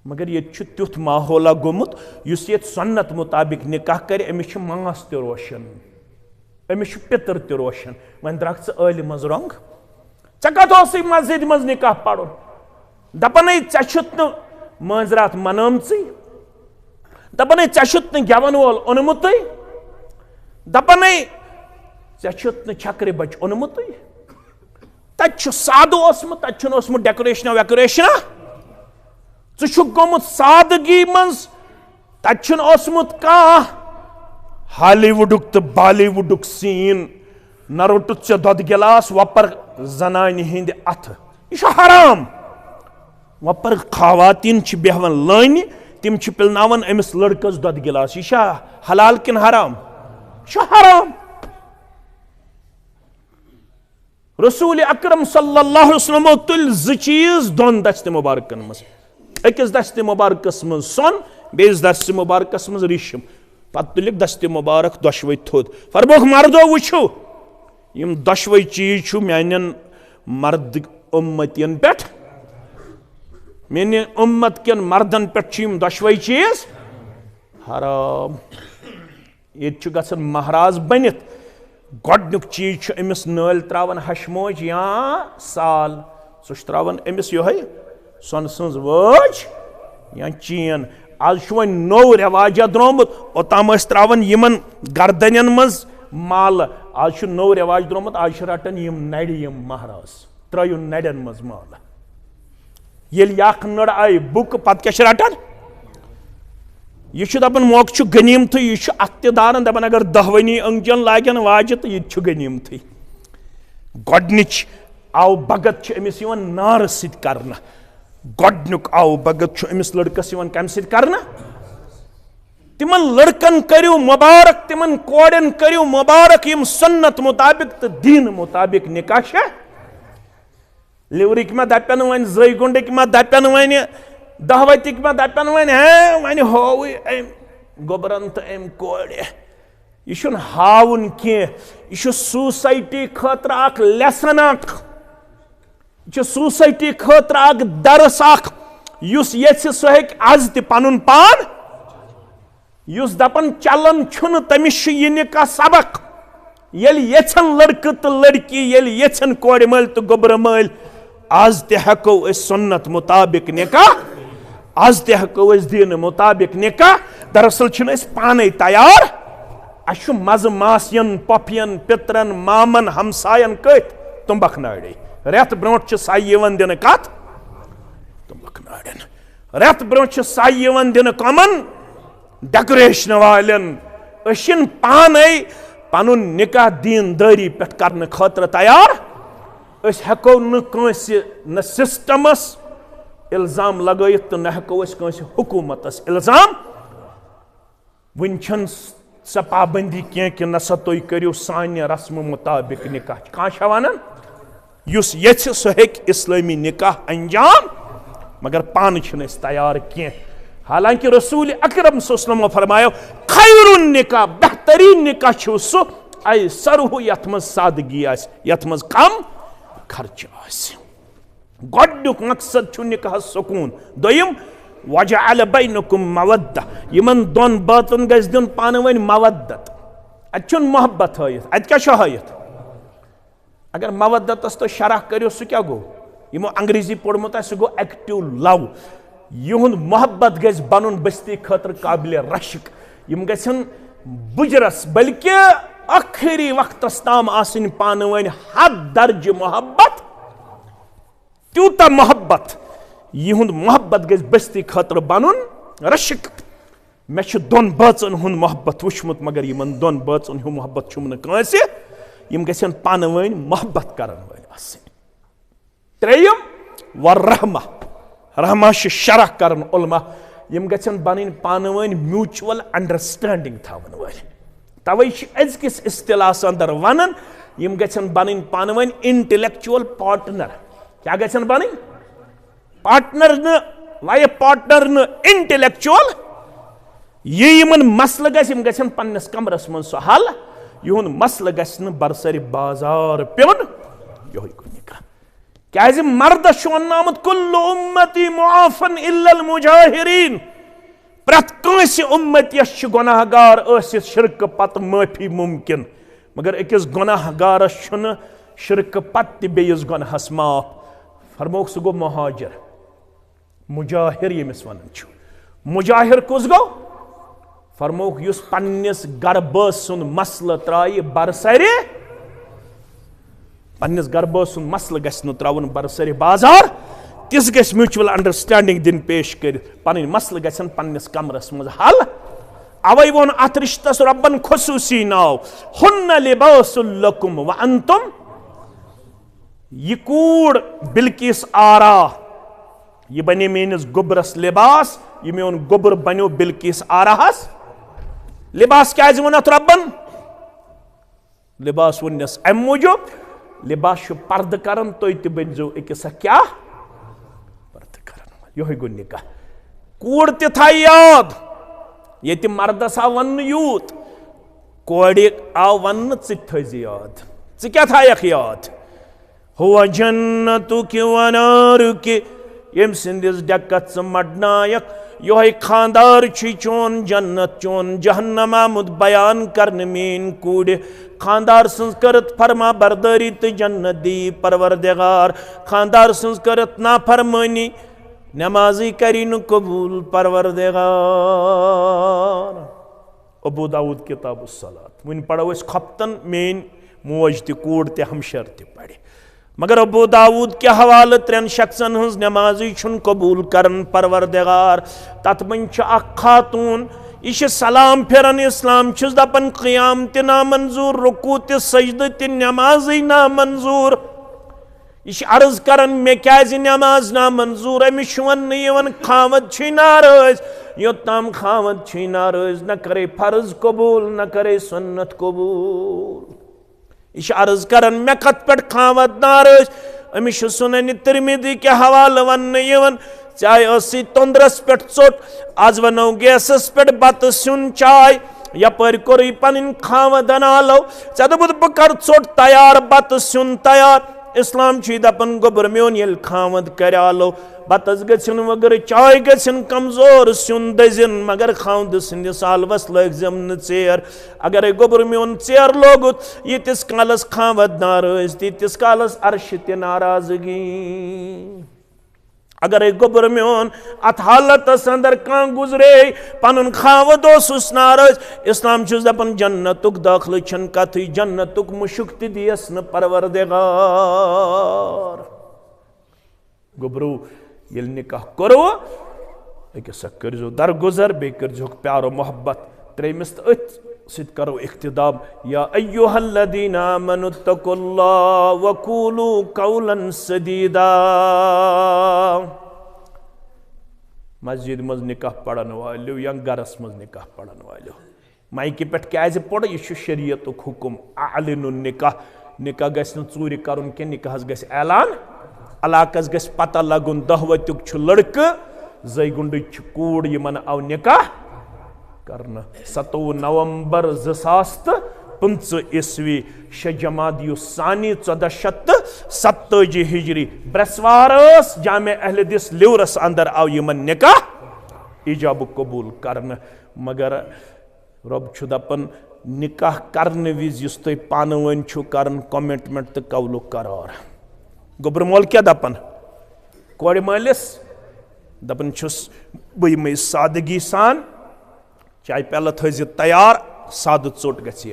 मगर ये तुथ माहौला गोमुत युस ये सुन्नत मुताबिक निकाह कर अमिस मास ते रोशन अमिस पितर ते रोशन वन द्रख ज़ मज रंग चे कत मस्जिद मज निकाह पढ़ुन दपन चुत न माजरात मनम दपन चुत न गेवन वोल ओनमुत दपन चुत न छक्र बच ओनमुत तत साद तत डेकोरेशन वेकोरेशन गोमुत सादगी मज तत हॉलीवुड तो बॉलीवुड सीन न रोटुत चे दोद गिलास वपर जनान हिंद अथ यह हराम वपर खवातीन बेहवन लान तिम पिलनावन अमिस लड़कस दोद गिलास यह हलाल किन हराम यह हराम रसूल अकरम सल्लल्लाहु अलैहि वसल्लम तुल 2 चीज दोन दस्त मुबारकन मज अकिस दस्त मुबारकस मज सोन बेस दस्त मुबारकस मज रिशम पत तुलिक दस्त मुबारक दोशवे थोद फरमोख मर्दो वुछो यम दोशवे चीज मान मर्द उम्मतियन पे मेने उम्मत कन मर्दन पे दोशवे चीज हराम ये गसन महाराज बनित गोडनुक चीज अमिस नाल त्रावन हशमोज या साल सह त्रावन अमिस योहे सोन सज वाज या चीन आज वन नो रिवाजा द्रोमुत ओताम त्रावन यमन गर्दन मज माल आज नो रिवाज द्रोमुत आज रटन यम नड़ यम महाराज त्रयुन नड़न मज माल येल याक नड़ आई बुक पत क्या रटन यह दपन मौक गनीमत यह अख्तदारन दपन अगर 10 वनी अंगजन लागन वाज तो यह गनीमत गोडनिच आव भगत अमिस नार सत करना गोडनुक आव भगत अमिस लड़कस कम सत करना तिमन लड़कन करियो मुबारक तिमन कोड़न करियो मुबारक यम सुन्नत मुताबिक तो दीन मुताबिक निकाह लिवरिक मा दपन वन जयगुंडिक मा दपन वन दहवतिक मा दपन वन है वन हो गोबरन तो अम कोड़ यह हावन कह सोसाइटी खतर अख लेसन सोसाइटी खतर अख दरस अख सह आज त पन पान युस दपन चलन छुन तमिस यह निकाह सबक येल येछन लड़क तो लड़की येल येछन कोड़ मल तो गोबर मल आज ते हको इस सुन्नत मुताबिक निकाह आज ते हको इस दीन मुताबिक निकाह दरअसल छन इस पाने तैयार अशु मज मासियन पपियन पित्रन मामन हमसायन कत तुम्बक नाड़ी रेत ब्रोट साइवन दिन कत तुम्बक नाड़न रेत ब्रोट साइवन दिन कमन डेकोरेशन वालन अशिन पाने पनुन निकाह दीनदारी पे करने खतर तैयार अस हको न सिस्टमस इल्जाम लगायत तो न हको कंस हुकूमतस इल्जाम वन स पाबंदी कह कि नसा तुम करो सान्य रस्म मुताबिक निकाह कह वन युस यछ सह हेक इस्लामी निकाह अंजाम मगर पान तैयार कह हालांकि रसूल अकरम सल्लल्लाहु फरमायो खैरुन निकाह बेहतरीन निकाह छु सु आई सरहु यथ मज सादगी आस यथ मज कम खर्च आस गोडुक मकसद छु निकाह सुकून दोयम वजअल बैनकुम मवद्दा यमन दोन बातन गस दिन पान वन मवद्दत अचुन मोहब्बत हयत अत क्या हयत अगर मवद्दतस तो शरह करियो सु क्या गो यमो अंग्रेजी पढ़मुत सु गो एक्टिव लव युहद मोहब्बत गज बनुन बस्ती खतर काबिल रशक यम गसन बुजरस बल्कि आखिरी वक्तस ताम आसिन पान वन हद दर्ज मोहब्बत त्यूता मोहब्बत युहद मोहब्बत गज बस्ती खतर बनुन रशक मे दोन बाचन हुन मोहब्बत वुचमुत मगर यमन दोन बाचन हु मोहब्बत छुम न कांसे यम गसन पान वन मोहब्बत करन वाल आसिन त्रेयम वर रहमा रहमा शरह करन उलमा यम गसन बन पान वन म्यूचुअल अंडरस्टैंडिंग थवन वाल तवे अजकिस इस्तिलाहस अंदर वनन यम गसन बन पान वन इंटेलेक्चुअल पार्टनर क्या गसन बन पार्टनर न लाइफ पार्टनर न इंटेलेक्चुअल ये यमन मसल गसन पन्नस कमरस मन सो हल युन मसल गसन बरसर बाजार पेवन योही को निकाह क्या मर्द वनामत कुल्लु उम्मती मुआफन इल्लल मुजाहिरीन प्रत कंस उम्मतियस गुनाहगार आसित शिरक पत माफी मुमकिन मगर अकिस गुनाहगारस छुन शिरक पत बेयस गुनाहस माफ फरमोक सु गो मुहाजिर मुजाहिर यमिस वनन छु मुजाहिर कुस गो फरमोक युस पन्निस गरबस सुन मसल त्राय बरसरे पन्निस गरबस सुन मसल गस न त्रावन बरसरे बाजार तिस गस म्यूचुअल अंडरस्टैंडिंग दिन पेश कर पन मसल गसन पन्निस कमरस मज हल अवै वोन अत रिश्तस रब्बन खुसूसी नाव हुन्न लिबासुल लकुम व अंतुम ये कूड़ बिल्किस आरा ये बने मेनिस गुबरस लिबास ये मेन गुबर बनो बिल्किस आराहस लिबास क्या वनत रब्बन लिबास वनस अम मूजूब लिबास पर्द करन तुम तो बनो अकिस क्या पर्द करन यो गो निकाह कूड़ था याद ये मर्दस आव वन यूत कोड़ आव वन थज याद क्या थायक याद हुआ जन्नतु कि वनारुकि यम सिंदिस डकत मडनायक योह खानदार चोन जन्नत चोन जहन्नम आमुद बयान करने मीन कूड़ खानदार संस्कृत फरमा बरदारी तो जन्नत दी परवरदिगार खानदार संस्कृत ना फरमानी नमाजी करी न कबूल परवरदिगार अबू दाऊद किताब सलात वन पढ़ो खपतन मेन मोज तूड़ हमशर पढ़े मगर अबू दाऊद के हवाले 3 शख्सन हज नमाजी छुन कबूल करन परवरदिगार तत मन खातून यह सलाम फिरन इस्लाम दपन क़याम त नामंजूर रुकू त सजद त नमाज नामंजूर यह अर्ज करन मे क्या नमाज नामंजूर अमिश वन खावद नाराज योत्ताम खावद नाराज न करे फर्ज कबूल न करे सुन्नत कबूल यह अर्ज करन मे कत पे खावद नाराज अमिश सुनन तिरमिदी के हवाले वन चाहे तंद्रस पे चोट आज वनो गैसस पे बत सुन चाय यपर कोर पन खावद नालो चे दोपुत बह कर चोट तैयार बत सुन तैयार इस्लाम दपन गोबर मोन ये खावंद करालो बतस गन वगर चाय गन कमजोर सुन दजिन मगर खावंद सन्दस आलवस लग ेर अगर गोबर मोन ेर लोगुत यीतिस कालस खावंद नाराज तीतिस कालस अर्श ते नाराजगी अगर गोबर मोन अत हालत अंदर कह गुजरे पन खावद नाराज इस्लाम दपन जन्नतुक दाखिल छन कथ जन्नतुक मुशुक दियस न परवरदिगार गोबरू ये निकाह करो अकिस कर्जो दरगुजर बे कर्जो प्यारो मोहब्बत त्रेमिस अथ सित करो इख्तिदाम या अय्युहल्लदीना आमनुत्तकुल्लाह वकूलू कौलन सदीदा मस्जिद मज निकाह पढ़न वालो या गरस मज निकाह पढ़न वालो माइक पे क्या पड़ यह शरीयतुक हुकुम आलिनु निकाह निकाह गस चूर करुन के निकाह गस ऐलान इलाकस गस पता लगुन दहवतुक लड़क जयगुंड कूड़ यमन आव निकाह करना 27 नवंबर 2025 ईस्वी शजमादियु सानी 1427 हिजरी ब्रसवार जामे अहलदिस लिवरस अंदर आव यमन निकाह इजाब कबूल करना मगर रब दपन निकाह करने विज युस तुम पान वन करन कमिटमेंट तो कौलु करार गोबर मोल क्या दपन कोड़ मालिस दपन बह सादगी सान चाय प्याला थज तैयार साद चोट गई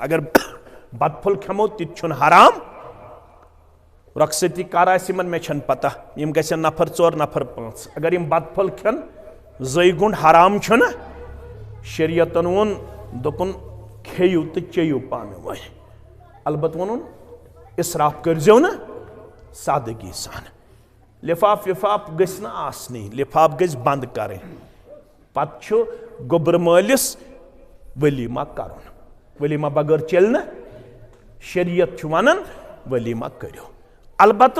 अगर बतफुल खेमो तुन हराम रखसती कर मे पता यम गन नफर 4 नफर 5 अगर यम बतफुल खेन जयगुंड हराम शरीयतन वोन दोपन खेयु तो चेयु पान वन अलबत वोन इसराफ करजो न सादगी सान लिफाफ विफाफ गस आसनी लिफाफ गस बंद करें पत गोबर मालिस वलीमा कर वलीमा बगैर चल न शरीयत वन वलीमा करो अलबत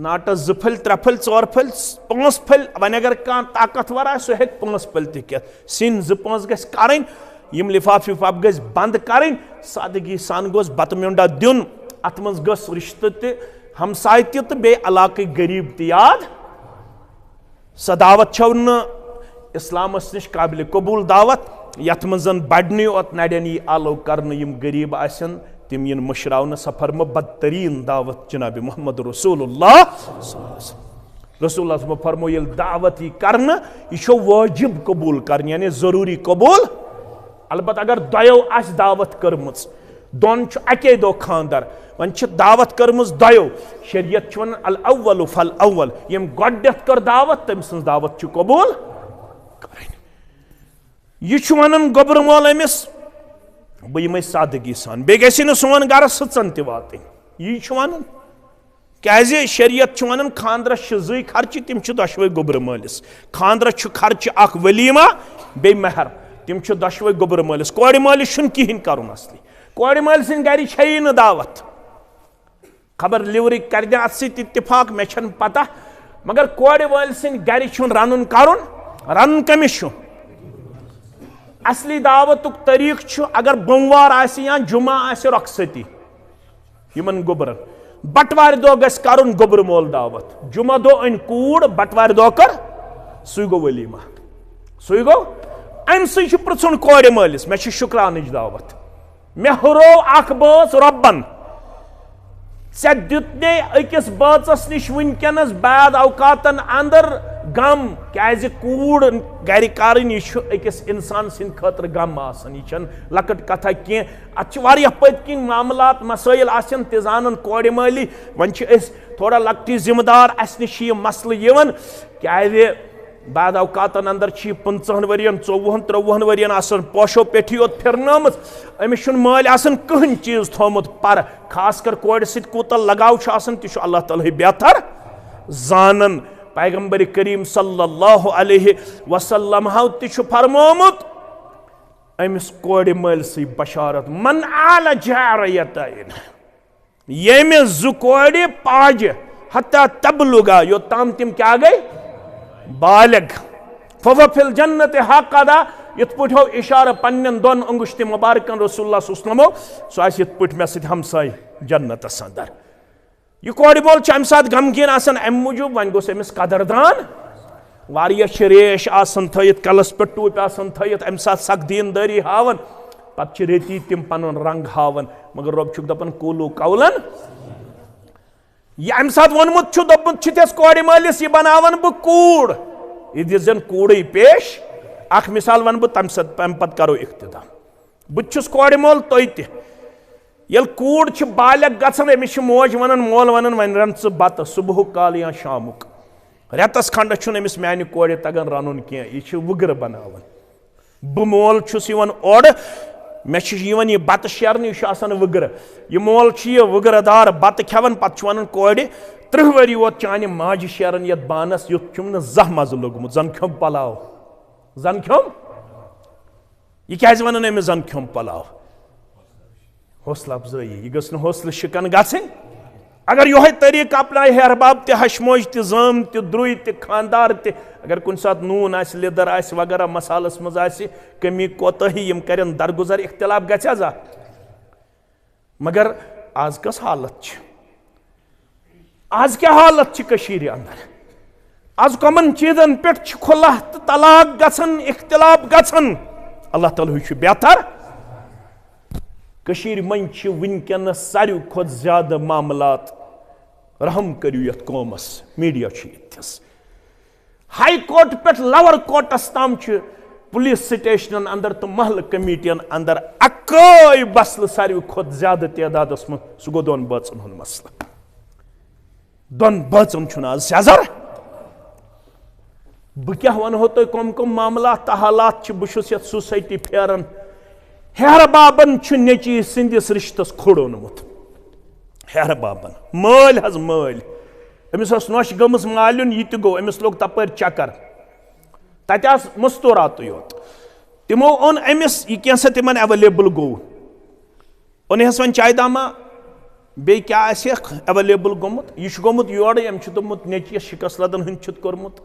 नाटस 2 फल 3 फल 4 फल 5 फल वन अगर कह ताकतवर आ सह 5 फल तक सिन 2-5 गस करें यम लिफाफ विफाफ गस बंद करें सादगी सान गोस बत म्योंडा दिन अत मज गस रिश्ते ते हमसाय तो बे इलाक गरीब ते याद स दावत न इस्लामस निश काबिल कबूल दावत यथ मजन बड़ने ओत नड़न यह आलो कर गरीब आसन तिम इन मुशरावन सफर बदतरीन दावत जनाब मोहम्मद रसूलुल्लाह रसूलुल्लाह फरमो ये दावत यह कर यह वाजिब कबूल कर यानी जरूरी कबूल अलबत अगर दयो आस दावत कर्म दोन अके दो खानदार वन दावत कर्म दयो शरीयत वन अल अव्वल फल अव्वल यम गोडथ कर दावत तम सं दावत कबूल यह वन गोबर मोल अमिस बह सादगी सान बे गि सोन गर सचन त यह वन क्या शरीयत वन खानदरस 2 खर्च तिम 2 गोबर मालिस खानदरस खर्च अख वलीमा बे महर तिम 2 गोबर मालिस कोड़ मालिस कहें कर असली कोड़ माल सन गर न दावत खबर लिवरी कर इत्तिफाक मे पता मगर कोड़ वाल सन गर रन कर रन कमिस असली दावतुक तरीक अगर बमवार या जुमा रखसती यमन गोबरन बटवार दो गस करन गोबर मोल दावत जुमा दो अन कूड़ बटवार दो कर सु गो वलीमा सु गो अम सु पृथुन कोड़ मालिस मे शुक्रान दावत मे हुरो अख बास रब्बन ऐ दुत ने अकिस बाचस निश वनकनस बाद अवकातन अंदर गम क्या कूड़ गर कर अकिस इंसान सिंद खतर गम आसान यह लकट कथा कह अत पत्किन मामलात मसाइल आसन ते जानन कोड़ माली वन थोड़ा लकटी जिम्मेदार अस निश मसल यवन क्या बाद अवकातन अंदर 15 वरियन 24-23 वरियन आसन पोशो पेठी योत फिरनम अमिस माल आसन कहीं चीज थोमुत पर खासकर कोड़ सत कूत लगाव आसन तह अल्लाह ताला बेहतर जानन पैगंबर करीम सल्लल्लाहु अलैहि वसल्लम तह फरमोमुत अमिस कोड़ माल सी बशारत मन आल जारियतैन येमे जु कोड़ पाज हत्ता तबलुगा योताम तिम क्या गई बालिग फवफिल जन्नत हक़दा इत पट हो इशारा पन्न दोन अंगुश्त मुबारकन रसूलुल्लाह सल्लल्लाहु अलैहि वसल्लम सो आस इत पट मे सत हमसाय जन्नतस अंदर। यह कोड़ मोल अमि सात गमगीन आसान अमि मूजूब वन गोस अमिस कदरदान वारिया रेश आसान थयित कलस पे टूप आसान थयित अमि सात सख दीनदारी हावन पत रेती तिम पनुन रंग हावन मगर रब छुक दपन कूलू कौलन यह अमि सात वोनमुत छु दपन छितस कोड़ मालिस यह बनावन ब कूड़ यह दिजन कूड़े पेश अख मिसाल वन बह तम पत करो इख्तिताम बुछुस कोड़ मोल तोय ते यल कूड़ छ बालक गसन अमिस मोज वनन मोल वनन वन रन च बत सुबह काल या शामुक रेतस खंड छुन अमिस म्यानि कोड़ तगन रनुन के यह छ वुगर बनावन ब मोल छुस यवन ओड मे छ यवन यह बत शेरन यह आसान वुगर यह मोल छ यह वुगरदार बत खेवन पत छ वनन कोड़ 30 वरी वोत चानि माज शेरन यत बानस युत छुम न जह मज लोगमुत जन खम पलाव जन खम यह क्या वनन अमिस जन खम पलाव हौसला अफजाई यह गस हौसल शिकन गन अगर यो तरीक अपनाए हरबाब ते हशमोज ते जाम ते द्रुय ते खानदार ते अगर कुन सात नून आस लिदर आस वगैरह मसालस मज आस कमी कोताही यम करन दरगुजर इख्तिलाफ गजा मगर आज कस हालत छ आज क्या हालत छ कशीर अंदर आज कमन चीजन पे खुला तलाक गसन इख्तिलाफ गसन अल्लाह ताला छ बेहतर कशीर मन वनकन सारे खुद ज्यादा मामलात रहम करू यथ कौमस मीडिया यस हाई कोर्ट पे लवर कोर्टस ताम पुलिस स्टेशन अंदर तो महल कमेटियन अंदर अकई बसल सारे खुद ज्यादा तादादस मन सह गो दोन बचन हुंद मसला दोन बचन आज सजर बह क्या वनो तुम कम कम मामलात हालात बहुत सोसाइटी फेरन हेर बाबन नेची सिंदिस रिश्तस खोड़ ओनमुत हेर बाबन माल हज माल अमिस नोश गमस मालिन यह गो अमिस लोग तपर चक्कर तत मस्तूरात योत तिमो ओन अमिस यह कैसा तिमन अवेलेबल गो ओन हस वन चाय दामा बे क्या अवेलेबल गोमुत यह गोमुत योर अम दोमुत नेची शिकस लदन हंद कोर्मुत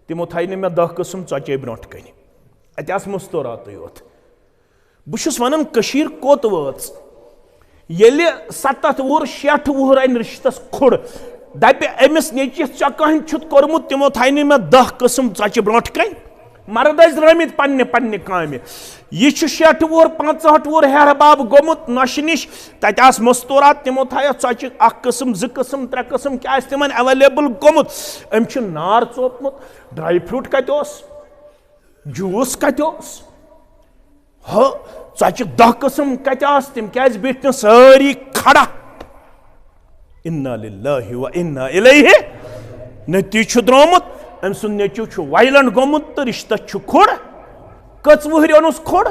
तिमो थी मे 10 किस्म चचे ब्रोट कन अत मस्तूरात योत बहुस वन कशीर कोत वाच येले 70 वुर 60 वुर अन रिश्तस खोड़ दप अमिस नेचिस चा कह कोर्मुत तिमो थी मे 10 किस्म चचे ब्रोट कन मर्द रमित पन्ने पन्ने काम यह 60 वुर 65 वुर हेरबाब गोमुत नश निश तत मस्तूरात तिमो थी चचे 1 किस्म 2 किस्म 3 किस्म क्या तिमन अवेलेबल गोमुत अम नार चोपमुत ड्राई फ्रूट कत जूस कत ह चचे 10 किस्म कत तिम क्या बिठ सारी खड़ा इन्ना लिल्लाहि व इन्ना इलैहि नती द्रोमुत अम सुन नेचू वायलेंट गोमुत तो रिश्ता खोड़ कच वुहर ओनुस खोड़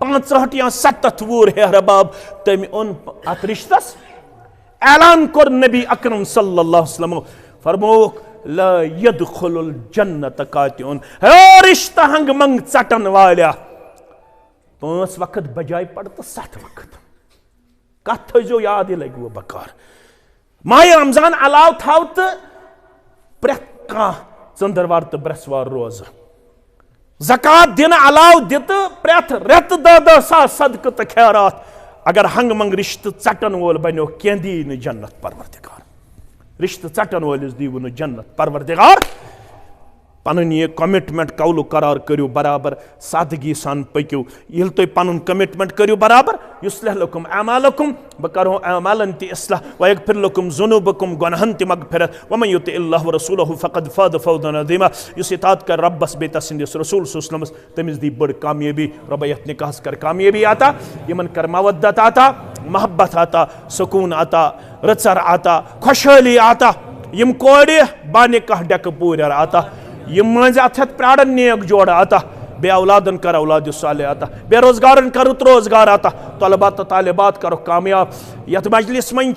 65 या 70 वुर हेरबाब तम ओन अत रिश्तस ऐलान कोर नबी अकरम सल्लल्लाहु अलैहि वसल्लम फरमोक ला यदखुलुल जन्नत कातिउन हे रिश्ता हंग मंग चटन वाल्या 5 वक्त बजाय पड़ तो 7 वक्त कत थो याद यह लगे बकार माह रमजान अलाव थव तो प्रेत चंदरवार तो ब्रसवार रोज ज़कात दिन अलाव दित प्रेत रेत 10 सास सदक़ तो खैरात अगर हंग मंग रिश्त चटन वोल बनो क्या दी न जन्नत परवरदिगार रिश्त चटन वोलिस दीव न जन्नत परवरदिगार पन यह कमिटमेंट कौलु करार करू बराबर सादगी सान पकू ये तुम पन कमिटमेंट करू बराबर युस्लिह लकुम अमालकुम बह करो अमालन ति इस्लाह व यगफिर लकुम जुनूबकुम गुनहन ति मगफिरत व मन युतिइल्लाह व रसूलहु फक़द फाज़ फौज़न अज़ीमा युस इताअत कर रब्बस बेता सिंदिस रसूल सल्लल्लाहु अलैहि वसल्लम तमिस दी बड़ कामयाबी रब यत निकाहस कर कामयाबी आता यमन कर मवद्दत आता मोहब्बत आता सुकून आता रचर आता खुशहाली आता यम कोड़े बाने कह डक पूर आता यम मज अथ प्राड़न नेक जोड़ आता बे औलादन कर औलाद साले आता बेरोजगारन कर रोजगार आता तलबा तो तालिबात करो कामयाब यथ मजलिस मन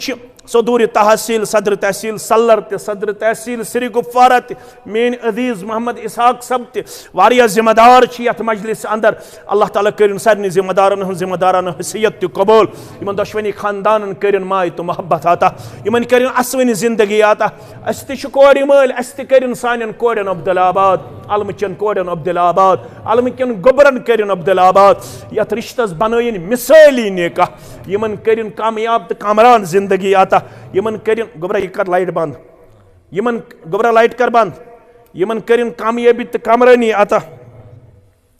सदूर तहसील सदर तहसील सल्लर ते सदर तहसील सिरी गुफवारा ते मेन अजीज मोहम्मद इसहाक सब ते वारिया जिम्मेदार यथ मजलिस अंदर अल्लाह ताला करिन सारे जिम्मेदारन हूँ जिम्मेदारान हैसियत ते कबूल इन दशवनी खानदान करिन माय तो मोहब्बत आता इन करिन असवनी जिंदगी आता अस कोर मल अस करिन सान कोरन अब्दुलाबाद अलमचन कोरन अब्दुलाबाद अलमचन गोबरन करिन अब्दुलाबाद यथ रिश्तस बनयन मिसाली नेका इन करिन कामयाब तो कामरान जिंदगी आता यमन करिन गोबरा ये कर लाइट बंद यमन गोबरा लाइट कर बंद यमन करिन कामयाबी तो कामरानी आता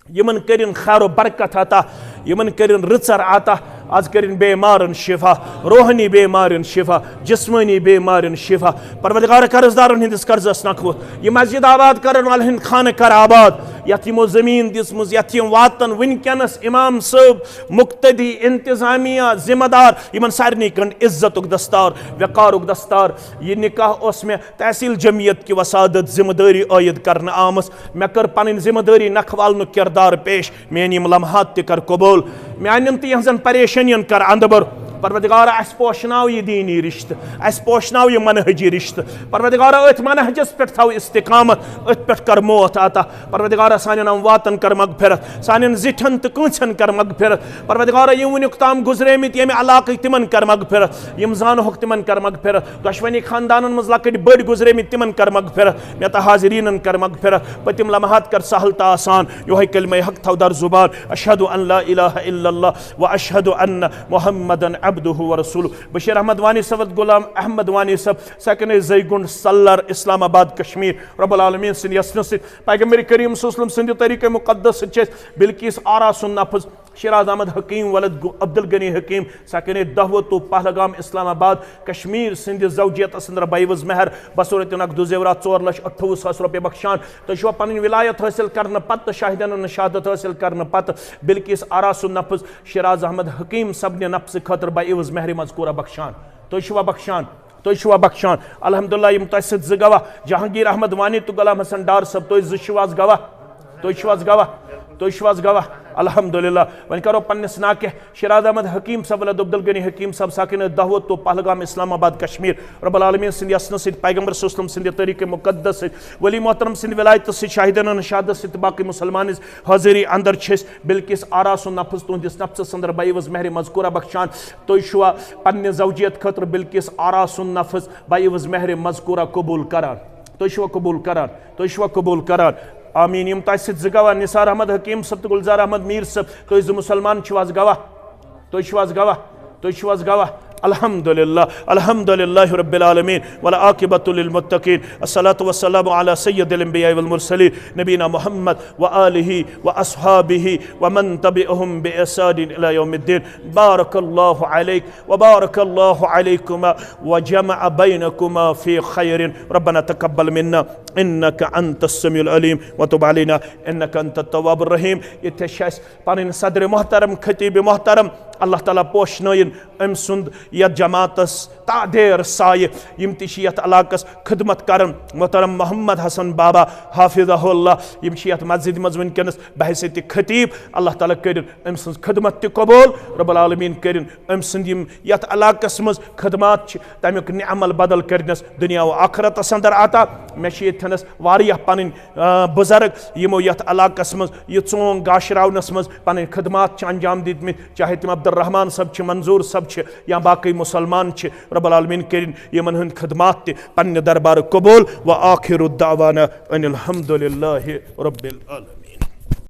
यमन करिन खैर बरकत आता यमन करिन रिचर आता आज करिन बेमारन शिफा रूहानी बेमारन शिफा जिस्मानी बेमारन शिफा परवरदिगार कर्जदारन हिंदिस कर्जस नखव ये मस्जिद आबाद करन वाल हिंद खान कर आबाद यथ यमो जमीन दिसमुज यथ यम वातन वनकनस इमाम साहब मुक्तदी इंतजामिया जिम्मेदार यमन सारनी कन इज्जतुक दस्तार वक़ारुक दस्तार ये निकाह ओस में तहसील जमियत की वसादत जिम्मेदारी आयद करन आमस मे कर पन जिम्मेदारी नखवाल किरदार पेश मेन यम लम्हात ते कर कबूल मेन तो यहजन परेशानियन कर अंदबर परवरदिगार अस पोशनाव ये दीनी रिश्त अस पोशनाव ये मनहजी रिश्त परवरदिगार अथ मनहजस पे थव इस्तिकामत अथ पे कर मौत आता परवरदिगार सान वातन कर मगफिरत सान जिठन तो कंचन कर मगफिरत परवरदिगार यम वनुक ताम गुजरेमित यम इलाक तिमन कर मगफिरत यम जानोक तिमन कर मगफिरत दशवनी खानदान मज लकट बड़ गुजरेमित तिमन कर मगफिरत मे तो हाजिरीन कर मगफिरत पतिम लम्हात कर सहल तो आसान योह कलमे हक थव दर जुबान अशहदु अन ला इलाहा इल्लल्लाह व अशहदु अन्न मुहम्मदन अब्दुहु व रसूलुहु बशीर अहमद वानी सवद गुलाम अहमद वानी सब सेकंड जयगुंड सल्लर इस्लामाबाद कश्मीर रब्बुल आलमीन सिंध यसन से पैगंबर करीम सल्लल्लाहु अलैहि वसल्लम तरीके मुकद्दस से बिल्किस आरा सुन नफज शिराज अहमद हकीम वलद अब्दुल गनी हकीम सेकंड दहवतो पहलगाम इस्लामाबाद कश्मीर सिंध जौजियत असंदर बाइवज महर बसूरत नकद जेवरात 4,28,000 रुपये बख्शान तो पन विलायत हासिल करने पत शाहिदन शहादत हासिल करने पत बिल्किस आरा सुन नफज शिराज अहमद हकीम सबने नफ्स खतर बाइवज महर मजकूरा बख्शान तो बख्शान तो बख्शान अल्हम्दुलिल्लाह यम तस गवाह जहांगीर अहमद वानी तो गुलाम हसन डार सब तो जुशवाज गवाह तो गवाह अल्हम्दुलिल्लाह वन करो पन्नस नाके शिराज अहमद हकीम सब वलद अब्दुल गनी हकीम सब साकिन दावत तो पहलगाम इस्लामाबाद कश्मीर रब्बुल आलमीन सिंध यसन से पैगंबर सल्लल्लाहु अलैहि वसल्लम सिंध तरीके मुकद्दस से वली मोहतरम सिंध विलायत से शाहिदन शहादत से बाकी मुसलमान हाजिरी अंदर छस बिल्किस आरा सुन नफ्स तुंदिस नफ्स अंदर बाइवज महर मजकूरा बख्शान तो पन्ने जौजियत खतर बिल्किस आरा सुन नफ्स बाइवज महर मजकूरा कबूल करान तो कबूल करान आमीन यम तस गवाह निसार अहमद हकीम सब तो गुलजार अहमद मीर सब तो मुसलमान गवाह गवाह अल्हम्दुलिल्लाह रब्बिल आलमीन वल आकिबतु लिल मुत्तकीन अस्सलातु वस्सलामु अला सय्यदिल अंबिया वल मुरसलीन नबीना मुहम्मद व आलिहि व अस्हाबिहि व मन तबिअहुम बि ihsan इला यौमिद्दीन बारकल्लाहु अलैक व बारकल्लाहु अलैकुमा व जमअ बैनकुमा फी खैरिन रब्बना तक़ब्बल मिन्ना इन्नका अंतस समीउल अलीम व तुब अलैना इन्नका अंतत तव्वाबुर रहीम इत्तशस पन सदर मोहतरम खतीब मोहतरम अल्लाह ताला पोशनयन अम सुंद यत जमातस तादेर साय यम तियत इलाकस खिदमत करन मोहतरम मोहम्मद हसन बाबा हाफिज़हुल्लाह यम यत मस्जिद मज वनकनस बहैसियत खतीब अल्लाह ताला कर अम सुन खिदमत त कबूल रब्बुल आलमीन कर अम सुंद यम यत इलाकस मज खिदमत तमिक निअमल बदल करनस दुनिया व आखिरतस अंदर आता मे यथनस वारिया पन बुजुर्ग यमो यत इलाकस मज ये चोंग गाशरावनस मज पन खिदमत अंजाम दितमित चाहे तिम अब्दुर्रहमान सब मंजूर सब या बाकी मुसलमान रब्बुल आलमीन करिन यमन हुंद खिदमत ते पन्ने दरबार कबूल व आखिरु दावाना अनिल हम्दुलिल्लाहि रब्बिल आलमीन।